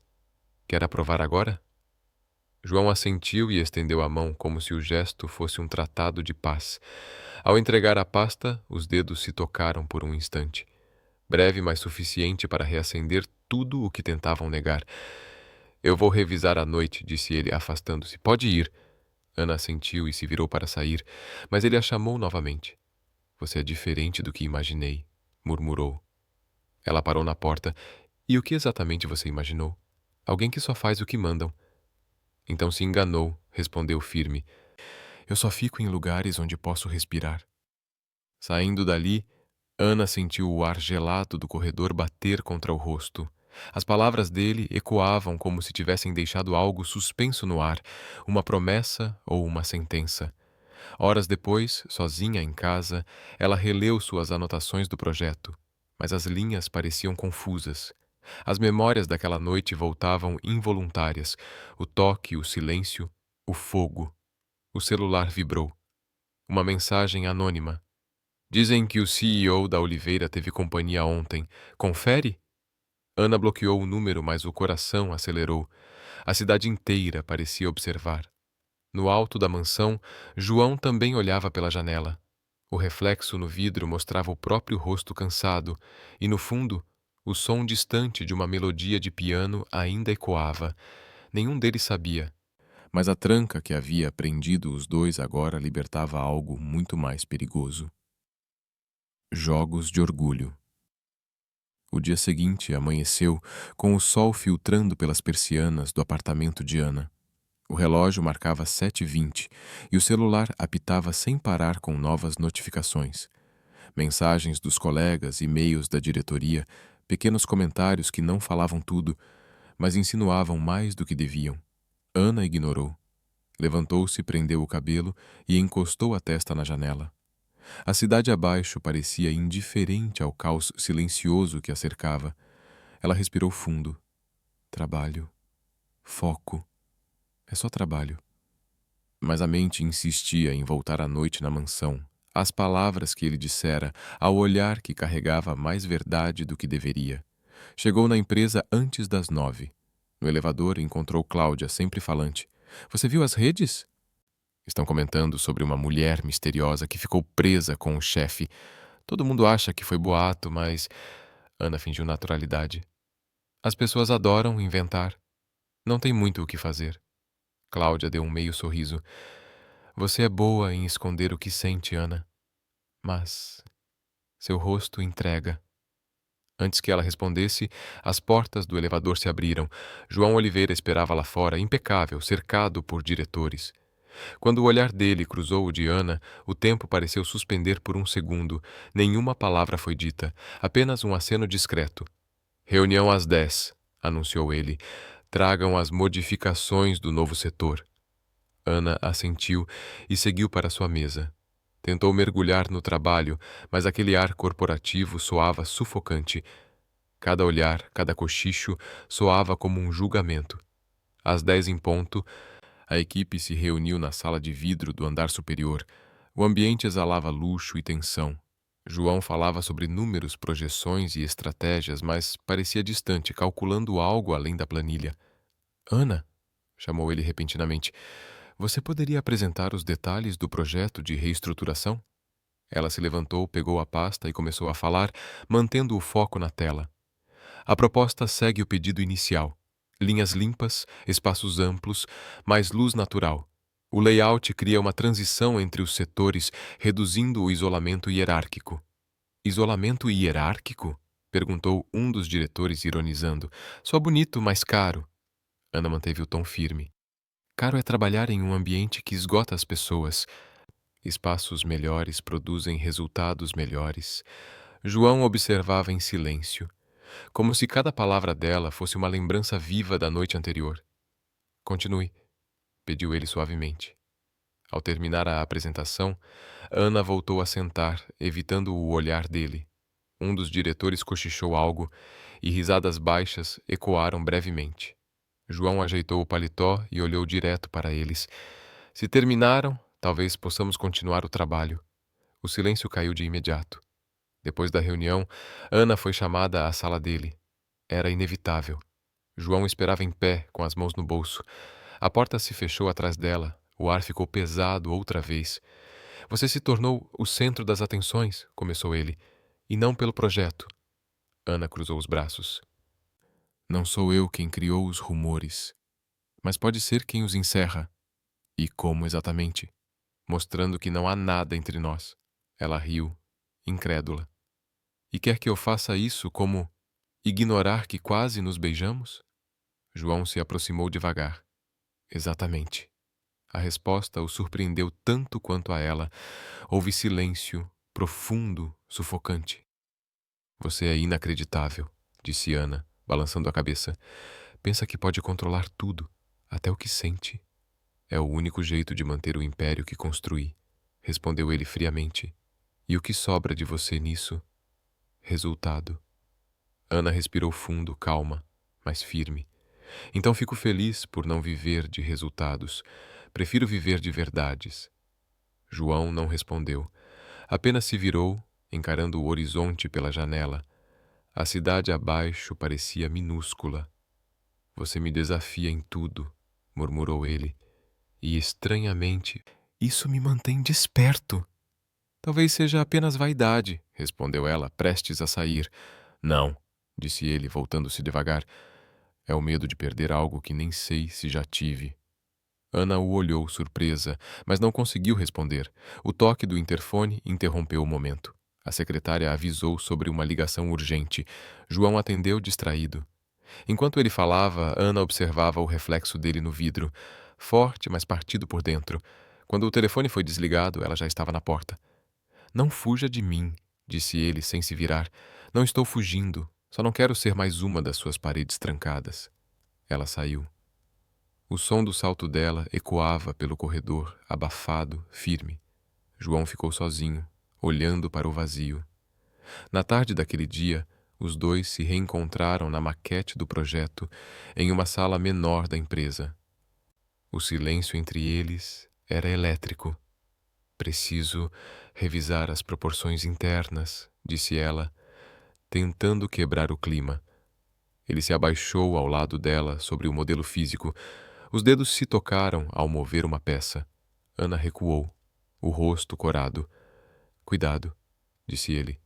Quer aprovar agora? João assentiu e estendeu a mão como se o gesto fosse um tratado de paz. Ao entregar a pasta, os dedos se tocaram por um instante. Breve, mas suficiente para reacender tudo o que tentavam negar. Eu vou revisar à noite, disse ele, afastando-se. Pode ir. Ana assentiu e se virou para sair, mas ele a chamou novamente. Você é diferente do que imaginei, murmurou. Ela parou na porta. E o que exatamente você imaginou? Alguém que só faz o que mandam. Então se enganou, respondeu firme. Eu só fico em lugares onde posso respirar. Saindo dali, Ana sentiu o ar gelado do corredor bater contra o rosto. As palavras dele ecoavam como se tivessem deixado algo suspenso no ar, uma promessa ou uma sentença. Horas depois, sozinha em casa, ela releu suas anotações do projeto, mas as linhas pareciam confusas. As memórias daquela noite voltavam involuntárias, o toque, o silêncio, o fogo. O celular vibrou. Uma mensagem anônima. Dizem que o CEO da Oliveira teve companhia ontem. Confere? Ana bloqueou o número, mas o coração acelerou. A cidade inteira parecia observar. No alto da mansão, João também olhava pela janela. O reflexo no vidro mostrava o próprio rosto cansado, e no fundo, o som distante de uma melodia de piano ainda ecoava. Nenhum deles sabia. Mas a tranca que havia prendido os dois agora libertava algo muito mais perigoso. Jogos de orgulho. O dia seguinte amanheceu com o sol filtrando pelas persianas do apartamento de Ana. O relógio marcava 7h20 e o celular apitava sem parar com novas notificações. Mensagens dos colegas, e-mails da diretoria, pequenos comentários que não falavam tudo, mas insinuavam mais do que deviam. Ana ignorou. Levantou-se, prendeu o cabelo e encostou a testa na janela. A cidade abaixo parecia indiferente ao caos silencioso que a cercava. Ela respirou fundo. Trabalho. Foco. É só trabalho. Mas a mente insistia em voltar à noite na mansão, às palavras que ele dissera, ao olhar que carregava mais verdade do que deveria. Chegou na empresa antes das 9. No elevador encontrou Cláudia, sempre falante. Você viu as redes? Estão comentando sobre uma mulher misteriosa que ficou presa com o chefe. Todo mundo acha que foi boato, mas... Ana fingiu naturalidade. As pessoas adoram inventar. Não tem muito o que fazer. Cláudia deu um meio sorriso. Você é boa em esconder o que sente, Ana. Mas... seu rosto entrega. Antes que ela respondesse, as portas do elevador se abriram. João Oliveira esperava lá fora, impecável, cercado por diretores. Quando o olhar dele cruzou o de Ana, o tempo pareceu suspender por um segundo. Nenhuma palavra foi dita, apenas um aceno discreto. Reunião às 10, anunciou ele. Tragam as modificações do novo setor. Ana assentiu e seguiu para sua mesa. Tentou mergulhar no trabalho, mas aquele ar corporativo soava sufocante. Cada olhar, cada cochicho soava como um julgamento. Às 10 em ponto, a equipe se reuniu na sala de vidro do andar superior. O ambiente exalava luxo e tensão. João falava sobre números, projeções e estratégias, mas parecia distante, calculando algo além da planilha. Ana, chamou ele repentinamente, você poderia apresentar os detalhes do projeto de reestruturação? Ela se levantou, pegou a pasta e começou a falar, mantendo o foco na tela. A proposta segue o pedido inicial. Linhas limpas, espaços amplos, mais luz natural. O layout cria uma transição entre os setores, reduzindo o isolamento hierárquico. Isolamento hierárquico? Perguntou um dos diretores, ironizando. Só bonito, mas caro. Ana manteve o tom firme. Caro é trabalhar em um ambiente que esgota as pessoas. Espaços melhores produzem resultados melhores. João observava em silêncio, como se cada palavra dela fosse uma lembrança viva da noite anterior. Continue, pediu ele suavemente. Ao terminar a apresentação, Ana voltou a sentar, evitando o olhar dele. Um dos diretores cochichou algo e risadas baixas ecoaram brevemente. João ajeitou o paletó e olhou direto para eles. Se terminaram, talvez possamos continuar o trabalho. O silêncio caiu de imediato. Depois da reunião, Ana foi chamada à sala dele. Era inevitável. João esperava em pé, com as mãos no bolso. A porta se fechou atrás dela. O ar ficou pesado outra vez. Você se tornou o centro das atenções, começou ele, e não pelo projeto. Ana cruzou os braços. Não sou eu quem criou os rumores, mas pode ser quem os encerra. E como exatamente? Mostrando que não há nada entre nós. Ela riu, incrédula. E quer que eu faça isso como ignorar que quase nos beijamos? João se aproximou devagar. Exatamente. A resposta o surpreendeu tanto quanto a ela. Houve silêncio, profundo, sufocante. Você é inacreditável, disse Ana, balançando a cabeça. Pensa que pode controlar tudo, até o que sente. É o único jeito de manter o império que construí, respondeu ele friamente. E o que sobra de você nisso? Resultado. Ana respirou fundo, calma, mas firme. Então fico feliz por não viver de resultados. Prefiro viver de verdades. João não respondeu. Apenas se virou, encarando o horizonte pela janela. A cidade abaixo parecia minúscula. Você me desafia em tudo, murmurou ele. E, estranhamente, isso me mantém desperto. Talvez seja apenas vaidade, respondeu ela, prestes a sair. Não, disse ele, voltando-se devagar. É o medo de perder algo que nem sei se já tive. Ana o olhou, surpresa, mas não conseguiu responder. O toque do interfone interrompeu o momento. A secretária avisou sobre uma ligação urgente. João atendeu distraído. Enquanto ele falava, Ana observava o reflexo dele no vidro, forte, mas partido por dentro. Quando o telefone foi desligado, ela já estava na porta. Não fuja de mim, disse ele sem se virar. Não estou fugindo, só não quero ser mais uma das suas paredes trancadas. Ela saiu. O som do salto dela ecoava pelo corredor, abafado, firme. João ficou sozinho, olhando para o vazio. Na tarde daquele dia, os dois se reencontraram na maquete do projeto, em uma sala menor da empresa. O silêncio entre eles era elétrico. Preciso revisar as proporções internas, disse ela, tentando quebrar o clima. Ele se abaixou ao lado dela sobre o modelo físico. Os dedos se tocaram ao mover uma peça. Ana recuou, o rosto corado. Cuidado, disse ele.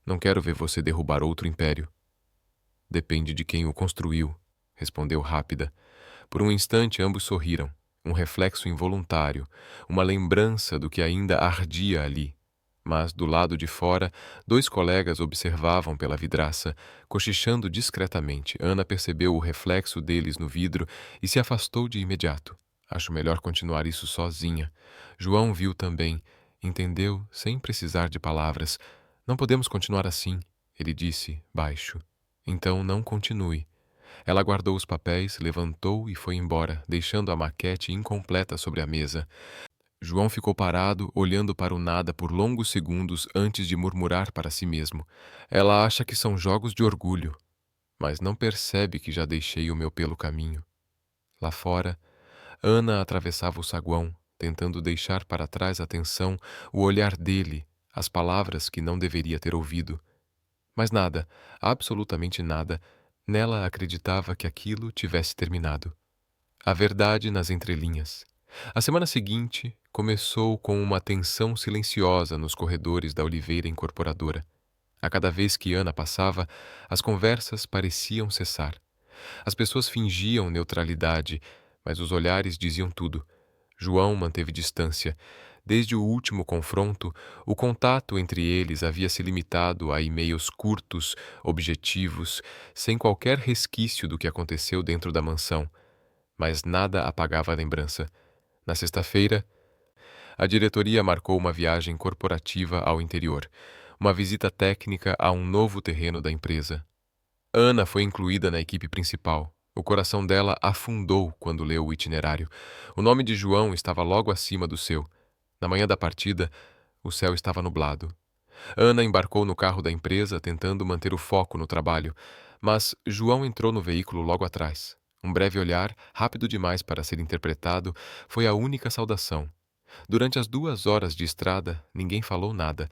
Não quero ver você derrubar outro império. Depende de quem o construiu, respondeu rápida. Por um instante ambos sorriram, um reflexo involuntário, uma lembrança do que ainda ardia ali. Mas, do lado de fora, dois colegas observavam pela vidraça, cochichando discretamente. Ana percebeu o reflexo deles no vidro e se afastou de imediato. Acho melhor continuar isso sozinha. João viu também, entendeu, sem precisar de palavras. Não podemos continuar assim, ele disse, baixo. Então não continue. Ela guardou os papéis, levantou e foi embora, deixando a maquete incompleta sobre a mesa. João ficou parado, olhando para o nada por longos segundos antes de murmurar para si mesmo. Ela acha que são jogos de orgulho, mas não percebe que já deixei o meu pelo caminho. Lá fora, Ana atravessava o saguão, tentando deixar para trás a tensão, o olhar dele, as palavras que não deveria ter ouvido. Mas nada, absolutamente nada, nela acreditava que aquilo tivesse terminado. A verdade nas entrelinhas. A semana seguinte começou com uma tensão silenciosa nos corredores da Oliveira Incorporadora. A cada vez que Ana passava, as conversas pareciam cessar. As pessoas fingiam neutralidade, mas os olhares diziam tudo. João manteve distância. Desde o último confronto, o contato entre eles havia se limitado a e-mails curtos, objetivos, sem qualquer resquício do que aconteceu dentro da mansão. Mas nada apagava a lembrança. Na sexta-feira, a diretoria marcou uma viagem corporativa ao interior, uma visita técnica a um novo terreno da empresa. Ana foi incluída na equipe principal. O coração dela afundou quando leu o itinerário. O nome de João estava logo acima do seu. Na manhã da partida, o céu estava nublado. Ana embarcou no carro da empresa, tentando manter o foco no trabalho, mas João entrou no veículo logo atrás. Um breve olhar, rápido demais para ser interpretado, foi a única saudação. Durante as 2 horas de estrada, ninguém falou nada.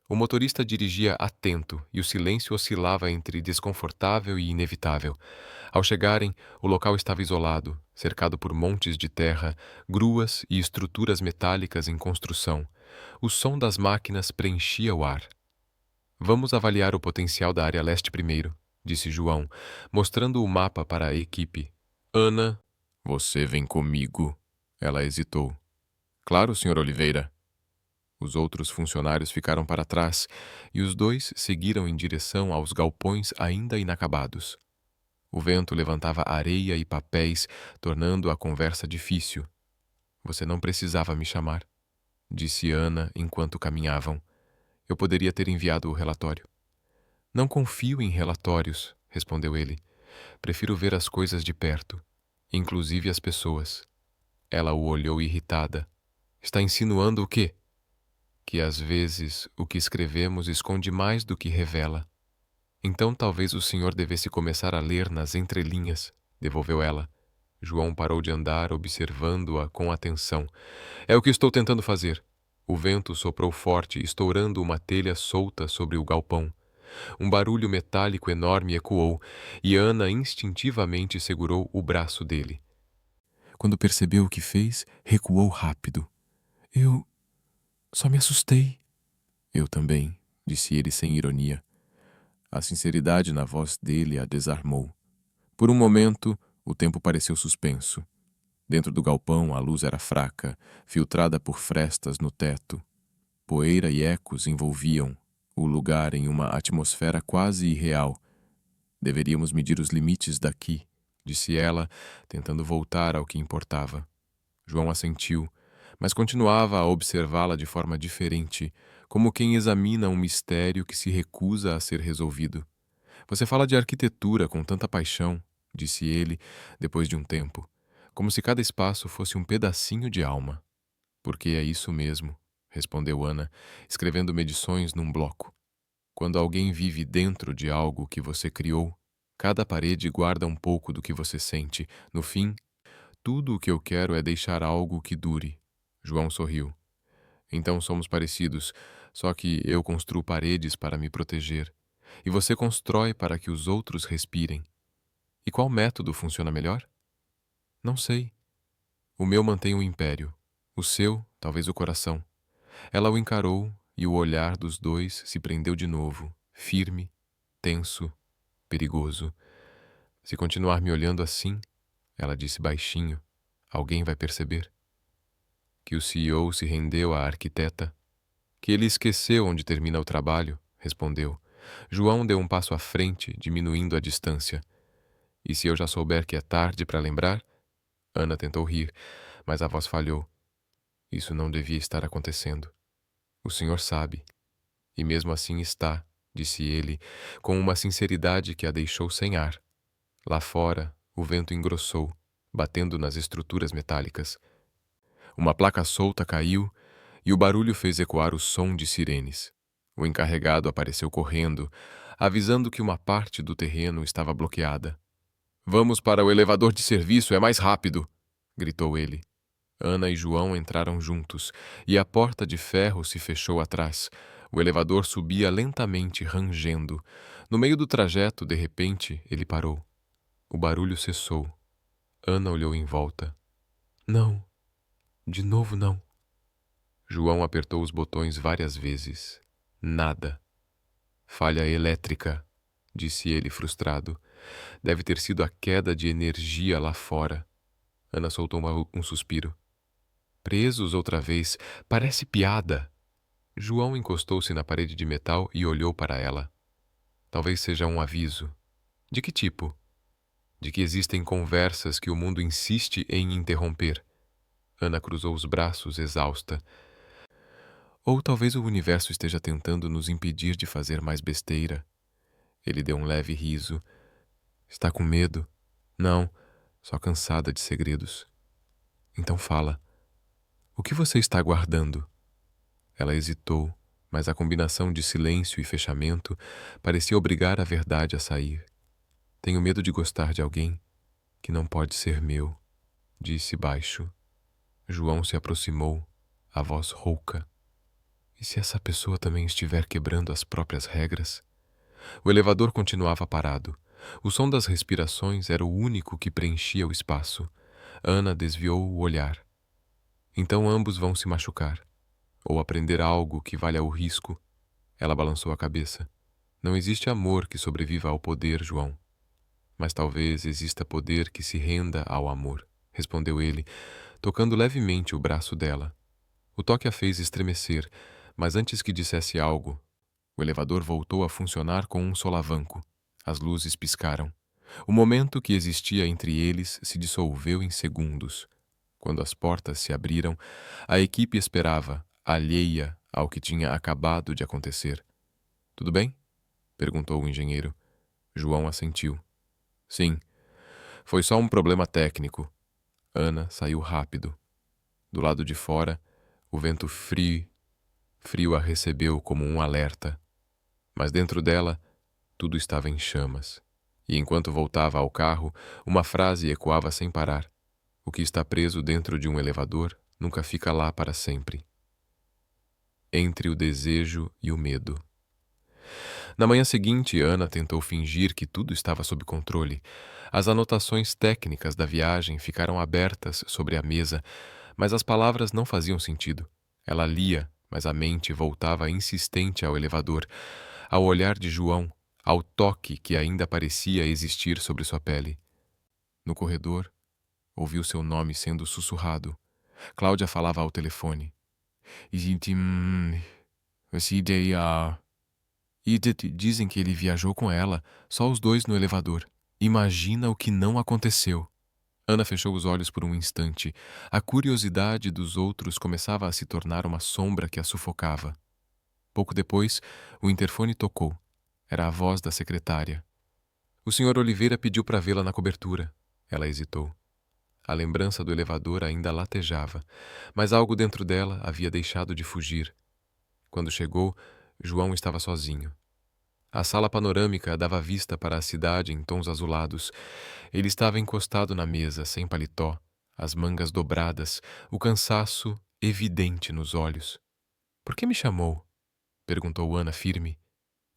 O motorista dirigia atento e o silêncio oscilava entre desconfortável e inevitável. Ao chegarem, o local estava isolado, cercado por montes de terra, gruas e estruturas metálicas em construção. O som das máquinas preenchia o ar. Vamos avaliar o potencial da área leste primeiro, disse João, mostrando o mapa para a equipe. Ana, você vem comigo. Ela hesitou. Claro, Sr. Oliveira. Os outros funcionários ficaram para trás e os dois seguiram em direção aos galpões ainda inacabados. O vento levantava areia e papéis, tornando a conversa difícil. Você não precisava me chamar, disse Ana enquanto caminhavam. Eu poderia ter enviado o relatório. Não confio em relatórios, respondeu ele. Prefiro ver as coisas de perto, inclusive as pessoas. Ela o olhou irritada. Está insinuando o quê? Que às vezes o que escrevemos esconde mais do que revela. Então talvez o senhor devesse começar a ler nas entrelinhas, devolveu ela. João parou de andar, observando-a com atenção. É o que estou tentando fazer. O vento soprou forte, estourando uma telha solta sobre o galpão. Um barulho metálico enorme ecoou, e Ana instintivamente segurou o braço dele. Quando percebeu o que fez, recuou rápido. Eu só me assustei. Eu também, disse ele sem ironia. A sinceridade na voz dele a desarmou. Por um momento, o tempo pareceu suspenso. Dentro do galpão, a luz era fraca, filtrada por frestas no teto. Poeira e ecos envolviam o lugar em uma atmosfera quase irreal. Deveríamos medir os limites daqui, disse ela, tentando voltar ao que importava. João assentiu, mas continuava a observá-la de forma diferente, como quem examina um mistério que se recusa a ser resolvido. Você fala de arquitetura com tanta paixão, disse ele, depois de um tempo, como se cada espaço fosse um pedacinho de alma. Porque é isso mesmo, respondeu Ana, escrevendo medições num bloco. Quando alguém vive dentro de algo que você criou, cada parede guarda um pouco do que você sente. No fim, tudo o que eu quero é deixar algo que dure. João sorriu. Então somos parecidos, só que eu construo paredes para me proteger, e você constrói para que os outros respirem. E qual método funciona melhor? Não sei. O meu mantém o império. O seu, talvez o coração. Ela o encarou e o olhar dos dois se prendeu de novo, firme, tenso, perigoso. Se continuar me olhando assim, ela disse baixinho, alguém vai perceber. Que o CEO se rendeu à arquiteta. Que ele esqueceu onde termina o trabalho, respondeu. João deu um passo à frente, diminuindo a distância. E se eu já souber que é tarde para lembrar? Ana tentou rir, mas a voz falhou. Isso não devia estar acontecendo. O senhor sabe. E mesmo assim está, disse ele, com uma sinceridade que a deixou sem ar. Lá fora, o vento engrossou, batendo nas estruturas metálicas. Uma placa solta caiu e o barulho fez ecoar o som de sirenes. O encarregado apareceu correndo, avisando que uma parte do terreno estava bloqueada. Vamos para o elevador de serviço, é mais rápido, gritou ele. Ana e João entraram juntos, e a porta de ferro se fechou atrás. O elevador subia lentamente, rangendo. No meio do trajeto, de repente, ele parou. O barulho cessou. Ana olhou em volta. Não. De novo não. João apertou os botões várias vezes. Nada. Falha elétrica, disse ele frustrado. Deve ter sido a queda de energia lá fora. Ana soltou um suspiro. Presos outra vez. Parece piada. João encostou-se na parede de metal e olhou para ela. Talvez seja um aviso. De que tipo? De que existem conversas que o mundo insiste em interromper. Ana cruzou os braços, exausta. Ou talvez o universo esteja tentando nos impedir de fazer mais besteira. Ele deu um leve riso. Está com medo? Não, só cansada de segredos. Então fala. O que você está guardando? Ela hesitou, mas a combinação de silêncio e fechamento parecia obrigar a verdade a sair. Tenho medo de gostar de alguém que não pode ser meu, disse baixo. João se aproximou, a voz rouca. E se essa pessoa também estiver quebrando as próprias regras? O elevador continuava parado. O som das respirações era o único que preenchia o espaço. Ana desviou o olhar. Então ambos vão se machucar. Ou aprender algo que valha o risco. Ela balançou a cabeça. Não existe amor que sobreviva ao poder, João. Mas talvez exista poder que se renda ao amor, respondeu ele, tocando levemente o braço dela. O toque a fez estremecer, mas antes que dissesse algo, o elevador voltou a funcionar com um solavanco. As luzes piscaram. O momento que existia entre eles se dissolveu em segundos. Quando as portas se abriram, a equipe esperava, alheia ao que tinha acabado de acontecer. Tudo bem? Perguntou o engenheiro. João assentiu. Sim, foi só um problema técnico. Ana saiu rápido. Do lado de fora, o vento frio a recebeu como um alerta. Mas dentro dela, tudo estava em chamas. E enquanto voltava ao carro, uma frase ecoava sem parar. O que está preso dentro de um elevador nunca fica lá para sempre. Entre o desejo e o medo. Na manhã seguinte, Ana tentou fingir que tudo estava sob controle. As anotações técnicas da viagem ficaram abertas sobre a mesa, mas as palavras não faziam sentido. Ela lia, mas a mente voltava insistente ao elevador, ao olhar de João, ao toque que ainda parecia existir sobre sua pele. No corredor, ouviu seu nome sendo sussurrado. Cláudia falava ao telefone. Dizem que ele viajou com ela, só os dois no elevador. Imagina o que não aconteceu. Ana fechou os olhos por um instante. A curiosidade dos outros começava a se tornar uma sombra que a sufocava. Pouco depois, o interfone tocou. Era a voz da secretária. O Sr. Oliveira pediu para vê-la na cobertura. Ela hesitou. A lembrança do elevador ainda latejava, mas algo dentro dela havia deixado de fugir. Quando chegou, João estava sozinho. A sala panorâmica dava vista para a cidade em tons azulados. Ele estava encostado na mesa, sem paletó, as mangas dobradas, o cansaço evidente nos olhos. Por que me chamou? Perguntou Ana firme,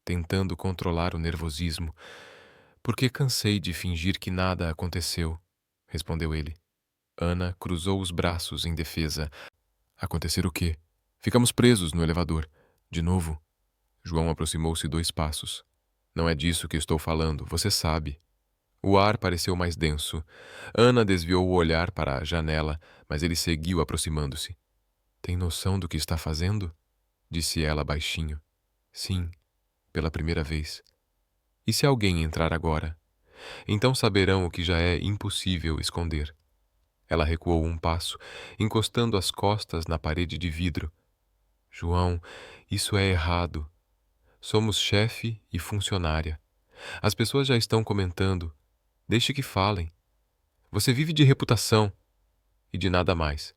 tentando controlar o nervosismo. Porque cansei de fingir que nada aconteceu, respondeu ele. Ana cruzou os braços em defesa. Acontecer o quê? Ficamos presos no elevador. De novo? João aproximou-se 2 passos. Não é disso que estou falando, você sabe. O ar pareceu mais denso. Ana desviou o olhar para a janela, mas ele seguiu aproximando-se. Tem noção do que está fazendo? Disse ela baixinho. Sim, pela primeira vez. E se alguém entrar agora? Então saberão o que já é impossível esconder. Ela recuou um passo, encostando as costas na parede de vidro. João, isso é errado. Somos chefe e funcionária. As pessoas já estão comentando. Deixe que falem. Você vive de reputação e de nada mais.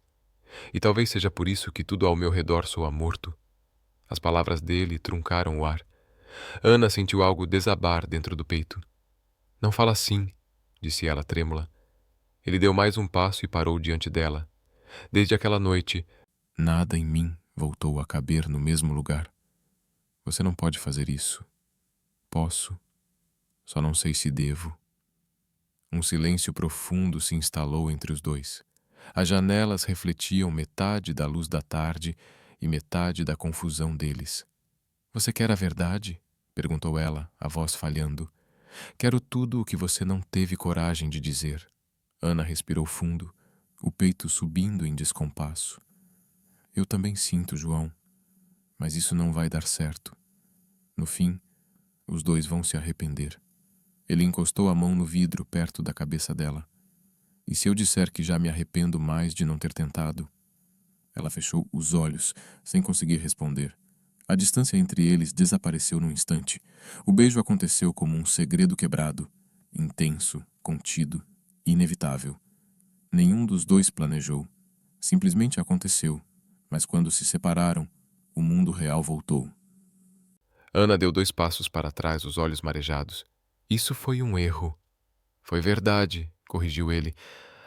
E talvez seja por isso que tudo ao meu redor soa morto. As palavras dele truncaram o ar. Ana sentiu algo desabar dentro do peito. Não fala assim, disse ela trêmula. Ele deu mais um passo e parou diante dela. Desde aquela noite, nada em mim voltou a caber no mesmo lugar. Você não pode fazer isso. Posso. Só não sei se devo. Um silêncio profundo se instalou entre os dois. As janelas refletiam metade da luz da tarde e metade da confusão deles. Você quer a verdade? Perguntou ela, a voz falhando. Quero tudo o que você não teve coragem de dizer. Ana respirou fundo. o peito subindo em descompasso. Eu também sinto, João, mas isso não vai dar certo. No fim, os dois vão se arrepender. Ele encostou a mão no vidro perto da cabeça dela. E se eu disser que já me arrependo mais de não ter tentado? Ela fechou os olhos, sem conseguir responder. A distância entre eles desapareceu num instante. O beijo aconteceu como um segredo quebrado, intenso, contido, inevitável. Nenhum dos dois planejou. Simplesmente aconteceu. Mas quando se separaram, o mundo real voltou. Ana deu 2 passos para trás, os olhos marejados. Isso foi um erro. Foi verdade, corrigiu ele.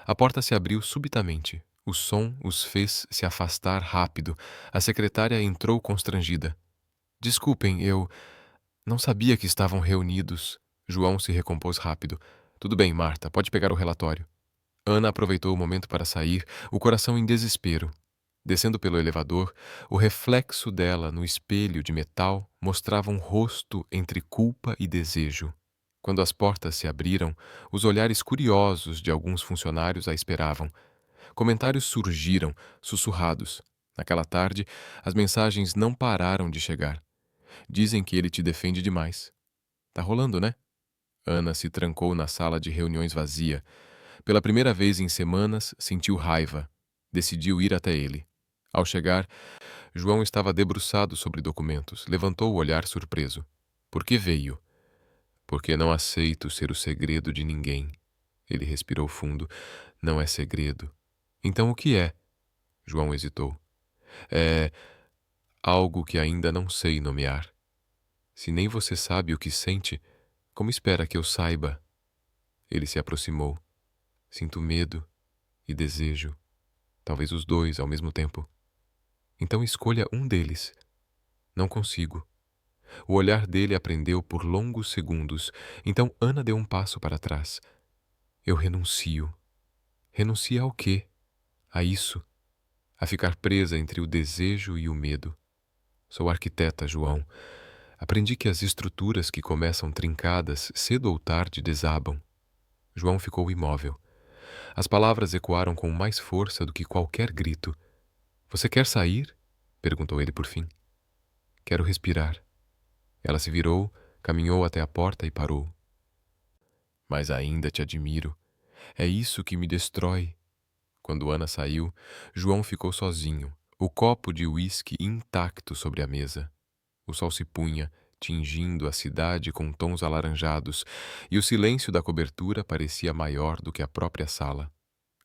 A porta se abriu subitamente. O som os fez se afastar rápido. A secretária entrou constrangida. Desculpem, eu não sabia que estavam reunidos. João se recompôs rápido. Tudo bem, Marta, pode pegar o relatório. Ana aproveitou o momento para sair, o coração em desespero. Descendo pelo elevador, o reflexo dela no espelho de metal mostrava um rosto entre culpa e desejo. Quando as portas se abriram, os olhares curiosos de alguns funcionários a esperavam. Comentários surgiram, sussurrados. Naquela tarde, as mensagens não pararam de chegar. Dizem que ele te defende demais. Tá rolando, né? Ana se trancou na sala de reuniões vazia. Pela primeira vez em semanas, sentiu raiva. Decidiu ir até ele. Ao chegar, João estava debruçado sobre documentos. Levantou o olhar surpreso. Por que veio? Porque não aceito ser o segredo de ninguém. Ele respirou fundo. Não é segredo. Então o que é? João hesitou. É algo que ainda não sei nomear. Se nem você sabe o que sente, como espera que eu saiba? Ele se aproximou. Sinto medo e desejo. Talvez os dois ao mesmo tempo. Então escolha um deles. Não consigo. O olhar dele aprendeu por longos segundos. Então Ana deu um passo para trás. Eu renuncio. Renuncia ao quê? A isso. A ficar presa entre o desejo e o medo. Sou arquiteta, João. Aprendi que as estruturas que começam trincadas, cedo ou tarde, desabam. João ficou imóvel. As palavras ecoaram com mais força do que qualquer grito. Você quer sair? Perguntou ele por fim. Quero respirar. Ela se virou, caminhou até a porta e parou. Mas ainda te admiro. É isso que me destrói. Quando Ana saiu, João ficou sozinho, o copo de uísque intacto sobre a mesa. O sol se punha, tingindo a cidade com tons alaranjados, e o silêncio da cobertura parecia maior do que a própria sala.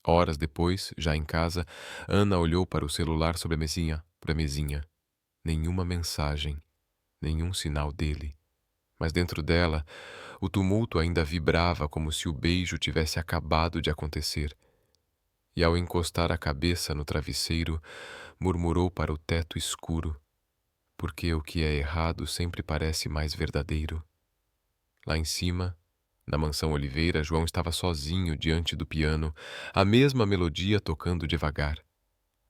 Horas depois, já em casa, Ana olhou para o celular sobre a mesinha. Nenhuma mensagem, nenhum sinal dele. Mas dentro dela, o tumulto ainda vibrava como se o beijo tivesse acabado de acontecer. E ao encostar a cabeça no travesseiro, murmurou para o teto escuro, porque o que é errado sempre parece mais verdadeiro. Lá em cima, na mansão Oliveira, João estava sozinho diante do piano, a mesma melodia tocando devagar.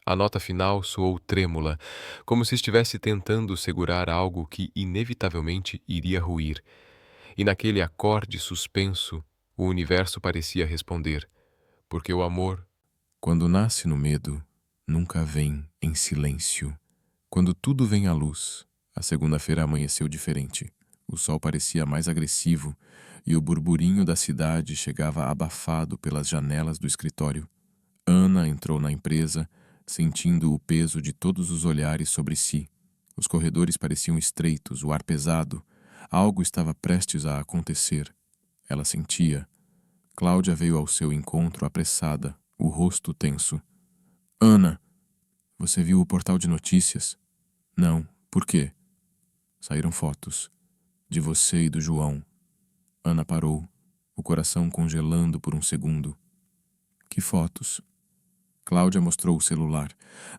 A nota final soou trêmula, como se estivesse tentando segurar algo que inevitavelmente iria ruir. E naquele acorde suspenso, o universo parecia responder, porque o amor, Quando nasce no medo, nunca vem em silêncio. Quando tudo vem à luz, a segunda-feira amanheceu diferente. O sol parecia mais agressivo e o burburinho da cidade chegava abafado pelas janelas do escritório. Ana entrou na empresa, sentindo o peso de todos os olhares sobre si. Os corredores pareciam estreitos, o ar pesado. Algo estava prestes a acontecer. Ela sentia. Cláudia veio ao seu encontro apressada, o rosto tenso. Ana, você viu o portal de notícias? Não. Por quê? Saíram fotos. De você e do João. Ana parou, o coração congelando por um segundo. Que fotos? Cláudia mostrou o celular.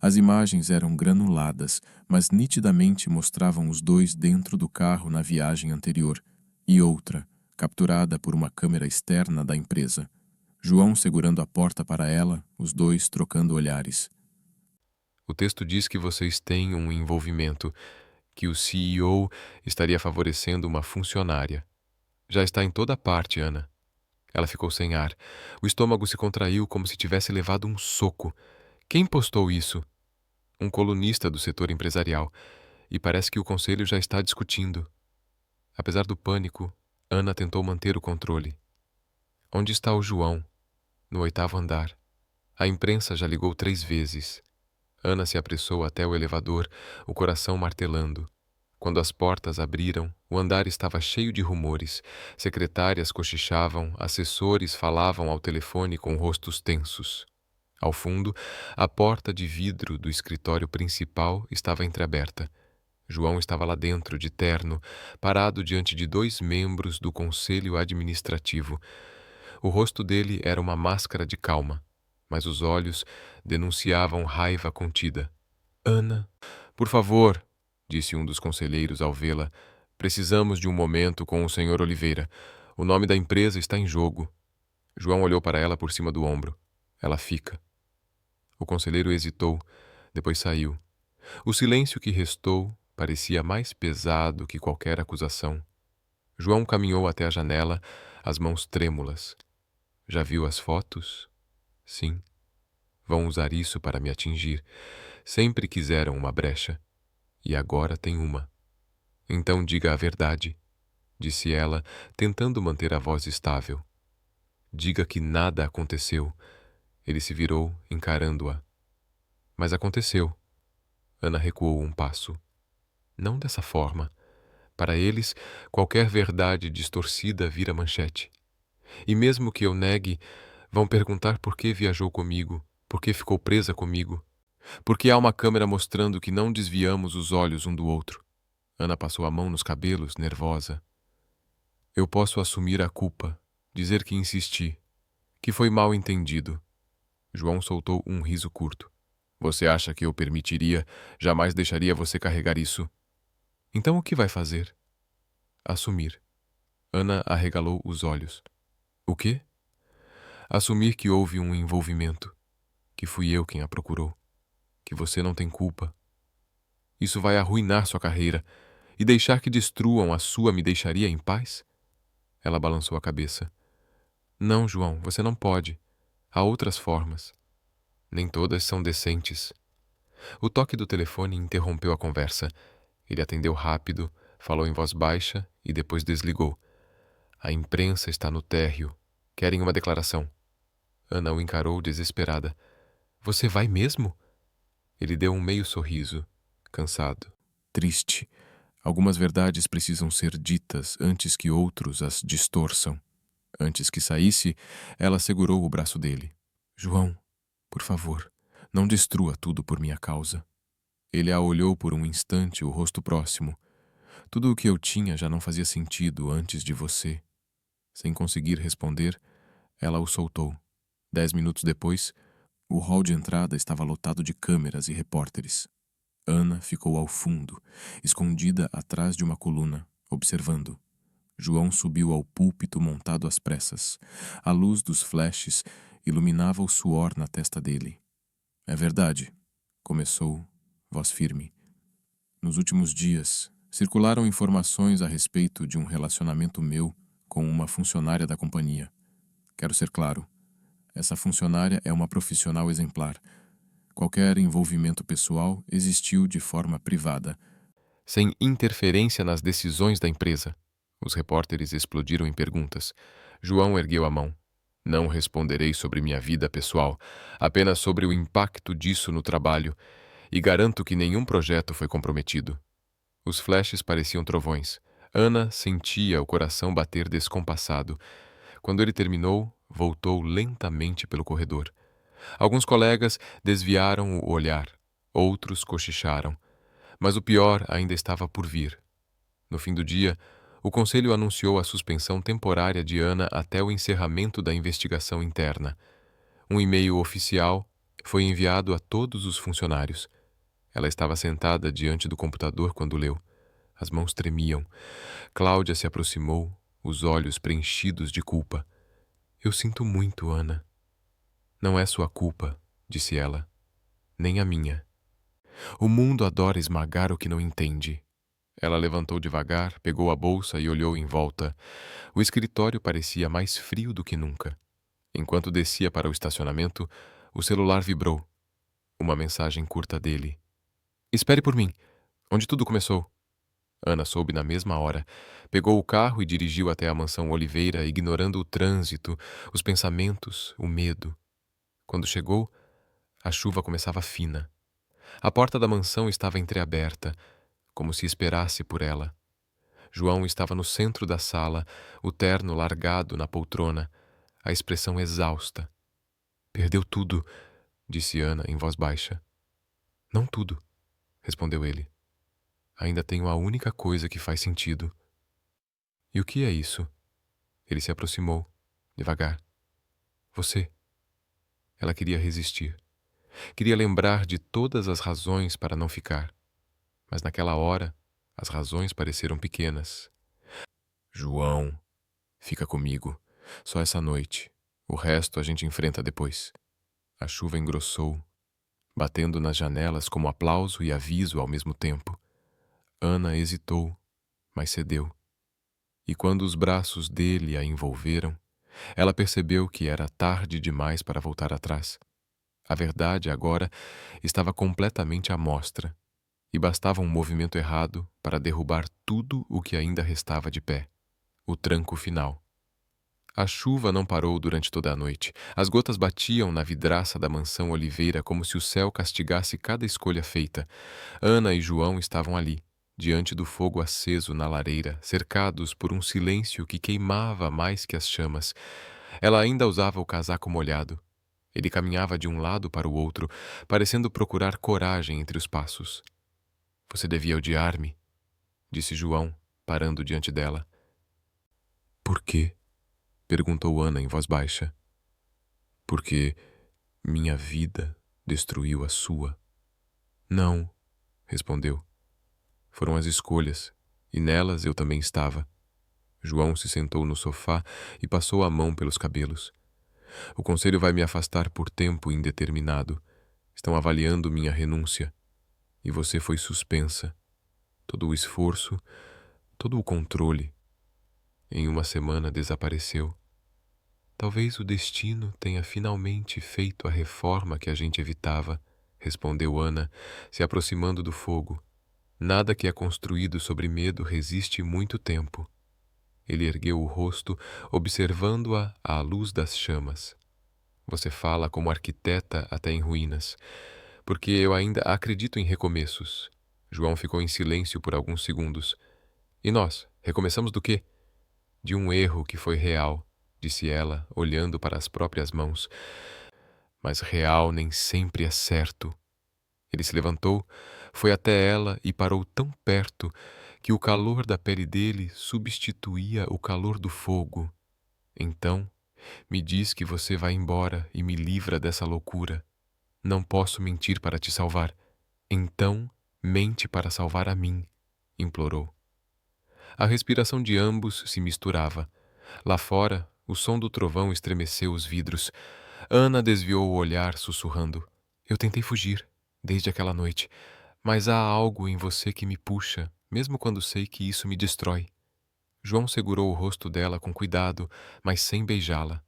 As imagens eram granuladas, mas nitidamente mostravam os dois dentro do carro na viagem anterior. E outra, capturada por uma câmera externa da empresa. João segurando a porta para ela, os dois trocando olhares. o texto diz que vocês têm um envolvimento, que o CEO estaria favorecendo uma funcionária. Já está em toda parte, Ana. Ela ficou sem ar. O estômago se contraiu como se tivesse levado um soco. Quem postou isso? Um colunista do setor empresarial. E parece que o conselho já está discutindo. Apesar do pânico, Ana tentou manter o controle. Onde está o João? No 8º andar. A imprensa já ligou 3 vezes. Ana se apressou até o elevador, o coração martelando. Quando as portas abriram, o andar estava cheio de rumores. Secretárias cochichavam, assessores falavam ao telefone com rostos tensos. Ao fundo, a porta de vidro do escritório principal estava entreaberta. João estava lá dentro, de terno, parado diante de 2 membros do conselho administrativo. O rosto dele era uma máscara de calma, mas os olhos denunciavam raiva contida. Ana, por favor, disse um dos conselheiros ao vê-la, precisamos de um momento com o Sr. Oliveira. O nome da empresa está em jogo. João olhou para ela por cima do ombro. Ela fica. O conselheiro hesitou, depois saiu. O silêncio que restou parecia mais pesado que qualquer acusação. João caminhou até a janela, as mãos trêmulas. Já viu as fotos? Sim. Vão usar isso para me atingir. Sempre quiseram uma brecha. E agora tem uma. Então diga a verdade, disse ela, tentando manter a voz estável. Diga que nada aconteceu. Ele se virou, encarando-a. Mas aconteceu. Ana recuou um passo. Não dessa forma. Para eles, qualquer verdade distorcida vira manchete. E mesmo que eu negue, vão perguntar por que viajou comigo, por que ficou presa comigo, porque há uma câmera mostrando que não desviamos os olhos um do outro. Ana passou a mão nos cabelos, nervosa. Eu posso assumir a culpa, dizer que insisti, que foi mal entendido. João soltou um riso curto. Você acha que eu permitiria, jamais deixaria você carregar isso? Então o que vai fazer? Assumir. Ana arregalou os olhos. O quê? Assumir que houve um envolvimento, que fui eu quem a procurou, que você não tem culpa. Isso vai arruinar sua carreira, e deixar que destruam a sua me deixaria em paz? Ela balançou a cabeça. Não, João, você não pode. Há outras formas. Nem todas são decentes. O toque do telefone interrompeu a conversa. Ele atendeu rápido, falou em voz baixa e depois desligou. A imprensa está no térreo. Querem uma declaração. Ana o encarou desesperada. Você vai mesmo? Ele deu um meio sorriso, cansado. Triste. Algumas verdades precisam ser ditas antes que outros as distorçam. Antes que saísse, ela segurou o braço dele. João, por favor, não destrua tudo por minha causa. Ele a olhou por um instante, o rosto próximo. Tudo o que eu tinha já não fazia sentido antes de você. Sem conseguir responder, ela o soltou. 10 minutos depois, o hall de entrada estava lotado de câmeras e repórteres. Ana ficou ao fundo, escondida atrás de uma coluna, observando. João subiu ao púlpito montado às pressas. A luz dos flashes iluminava o suor na testa dele. É verdade, começou, voz firme. Nos últimos dias, circularam informações a respeito de um relacionamento meu com uma funcionária da companhia. Quero ser claro. Essa funcionária é uma profissional exemplar. Qualquer envolvimento pessoal existiu de forma privada. Sem interferência nas decisões da empresa. Os repórteres explodiram em perguntas. João ergueu a mão. Não responderei sobre minha vida pessoal, apenas sobre o impacto disso no trabalho, e garanto que nenhum projeto foi comprometido. Os flashes pareciam trovões. Ana sentia o coração bater descompassado. Quando ele terminou, voltou lentamente pelo corredor. Alguns colegas desviaram o olhar, outros cochicharam. Mas o pior ainda estava por vir. No fim do dia, o conselho anunciou a suspensão temporária de Ana até o encerramento da investigação interna. Um e-mail oficial foi enviado a todos os funcionários. Ela estava sentada diante do computador quando leu. As mãos tremiam. Cláudia se aproximou, os olhos preenchidos de culpa. Eu sinto muito, Ana. Não é sua culpa, disse ela. Nem a minha. O mundo adora esmagar o que não entende. Ela levantou devagar, pegou a bolsa e olhou em volta. O escritório parecia mais frio do que nunca. Enquanto descia para o estacionamento, o celular vibrou. Uma mensagem curta dele. Espere por mim. Onde tudo começou? Ana soube na mesma hora. Pegou o carro e dirigiu até a mansão Oliveira, ignorando o trânsito, os pensamentos, o medo. Quando chegou, a chuva começava fina. A porta da mansão estava entreaberta, como se esperasse por ela. João estava no centro da sala, o terno largado na poltrona, a expressão exausta. Perdeu tudo, disse Ana em voz baixa. Não tudo, respondeu ele. Ainda tenho a única coisa que faz sentido. E o que é isso? Ele se aproximou, devagar. Você. Ela queria resistir. Queria lembrar de todas as razões para não ficar. Mas naquela hora, as razões pareceram pequenas. João, fica comigo. Só essa noite. O resto a gente enfrenta depois. A chuva engrossou, batendo nas janelas como aplauso e aviso ao mesmo tempo. Ana hesitou, mas cedeu. E quando os braços dele a envolveram, ela percebeu que era tarde demais para voltar atrás. A verdade agora estava completamente à mostra, e bastava um movimento errado para derrubar tudo o que ainda restava de pé. O tranco final. A chuva não parou durante toda a noite. As gotas batiam na vidraça da mansão Oliveira como se o céu castigasse cada escolha feita. Ana e João estavam ali, diante do fogo aceso na lareira, cercados por um silêncio que queimava mais que as chamas. Ela ainda usava o casaco molhado. Ele caminhava de um lado para o outro, parecendo procurar coragem entre os passos. Você devia odiar-me, disse João, parando diante dela. Por quê? Perguntou Ana em voz baixa. Porque minha vida destruiu a sua. Não, respondeu. Foram as escolhas, e nelas eu também estava. João se sentou no sofá e passou a mão pelos cabelos. O conselho vai me afastar por tempo indeterminado. Estão avaliando minha renúncia. E você foi suspensa. Todo o esforço, todo o controle. Em uma semana desapareceu. Talvez o destino tenha finalmente feito a reforma que a gente evitava, respondeu Ana, se aproximando do fogo. Nada que é construído sobre medo resiste muito tempo. Ele ergueu o rosto, observando-a à luz das chamas. Você fala como arquiteta até em ruínas, porque eu ainda acredito em recomeços. João ficou em silêncio por alguns segundos. E nós, recomeçamos do quê? De um erro que foi real, disse ela, olhando para as próprias mãos. Mas real nem sempre é certo. Ele se levantou, foi até ela e parou tão perto que o calor da pele dele substituía o calor do fogo. Então, me diz que você vai embora e me livra dessa loucura. Não posso mentir para te salvar. Então, mente para salvar a mim, implorou. A respiração de ambos se misturava. Lá fora, o som do trovão estremeceu os vidros. Ana desviou o olhar, sussurrando. Eu tentei fugir, desde aquela noite, mas há algo em você que me puxa, mesmo quando sei que isso me destrói. João segurou o rosto dela com cuidado, mas sem beijá-la.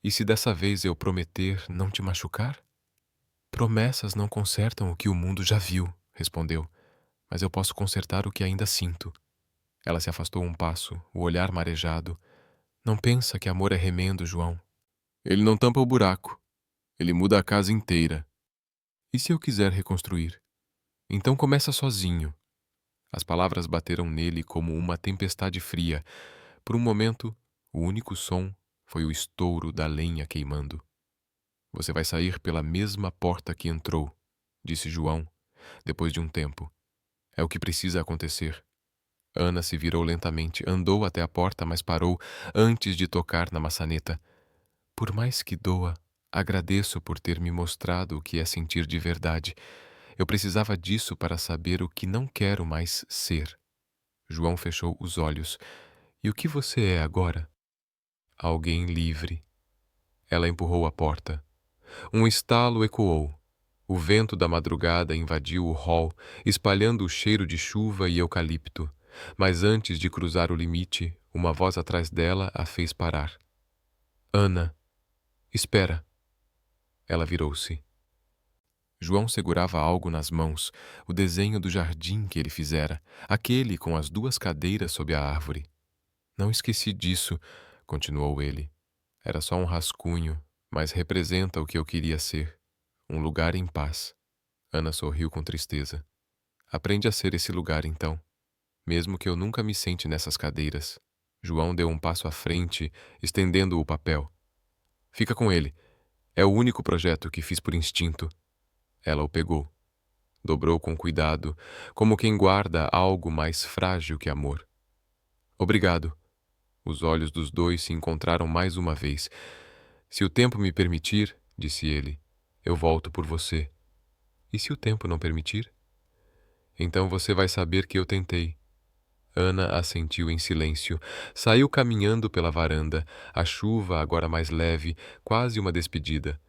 E se dessa vez eu prometer não te machucar? Promessas não consertam o que o mundo já viu, respondeu, mas eu posso consertar o que ainda sinto. Ela se afastou um passo, o olhar marejado. Não pensa que amor é remendo, João. Ele não tampa o buraco. Ele muda a casa inteira. E se eu quiser reconstruir? Então começa sozinho. As palavras bateram nele como uma tempestade fria. Por um momento, o único som foi o estouro da lenha queimando. Você vai sair pela mesma porta que entrou, disse João, depois de um tempo. É o que precisa acontecer. Ana se virou lentamente, andou até a porta, mas parou antes de tocar na maçaneta. Por mais que doa, agradeço por ter me mostrado o que é sentir de verdade. Eu precisava disso para saber o que não quero mais ser. João fechou os olhos. E o que você é agora? Alguém livre. Ela empurrou a porta. Um estalo ecoou. O vento da madrugada invadiu o hall, espalhando o cheiro de chuva e eucalipto. Mas antes de cruzar o limite, uma voz atrás dela a fez parar. Ana, espera. Ela virou-se. João segurava algo nas mãos, o desenho do jardim que ele fizera, aquele com as 2 cadeiras sob a árvore. Não esqueci disso, continuou ele. Era só um rascunho, mas representa o que eu queria ser. Um lugar em paz. Ana sorriu com tristeza. Aprende a ser esse lugar, então. Mesmo que eu nunca me sente nessas cadeiras. João deu um passo à frente, estendendo o papel. Fica com ele. É o único projeto que fiz por instinto. Ela o pegou. Dobrou com cuidado, como quem guarda algo mais frágil que amor. Obrigado. Os olhos dos dois se encontraram mais uma vez. Se o tempo me permitir, disse ele, eu volto por você. E se o tempo não permitir? Então você vai saber que eu tentei. Ana assentiu em silêncio. Saiu caminhando pela varanda, a chuva agora mais leve, quase uma despedida.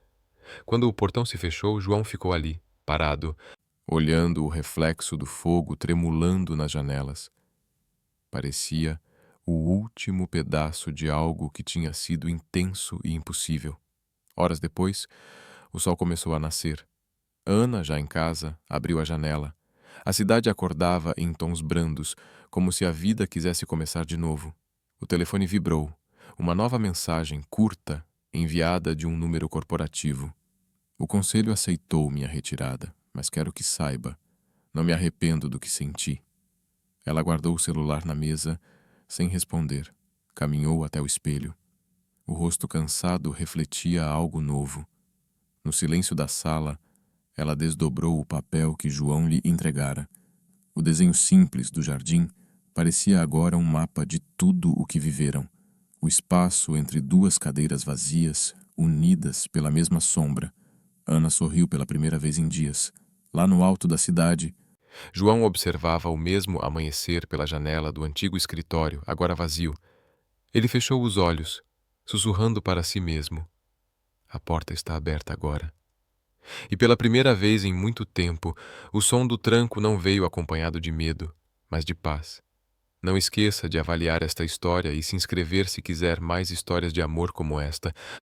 Quando o portão se fechou, João ficou ali, parado, olhando o reflexo do fogo tremulando nas janelas. Parecia o último pedaço de algo que tinha sido intenso e impossível. Horas depois, o sol começou a nascer. Ana, já em casa, abriu a janela. A cidade acordava em tons brandos, como se a vida quisesse começar de novo. O telefone vibrou. Uma nova mensagem, curta, enviada de um número corporativo. O conselho aceitou minha retirada, mas quero que saiba. Não me arrependo do que senti. Ela guardou o celular na mesa, sem responder. Caminhou até o espelho. O rosto cansado refletia algo novo. No silêncio da sala, ela desdobrou o papel que João lhe entregara. O desenho simples do jardim parecia agora um mapa de tudo o que viveram. O espaço entre 2 cadeiras vazias, unidas pela mesma sombra. Ana sorriu pela primeira vez em dias. Lá no alto da cidade, João observava o mesmo amanhecer pela janela do antigo escritório, agora vazio. Ele fechou os olhos, sussurrando para si mesmo. A porta está aberta agora. E pela primeira vez em muito tempo, o som do tranco não veio acompanhado de medo, mas de paz. Não esqueça de avaliar esta história e se inscrever se quiser mais histórias de amor como esta.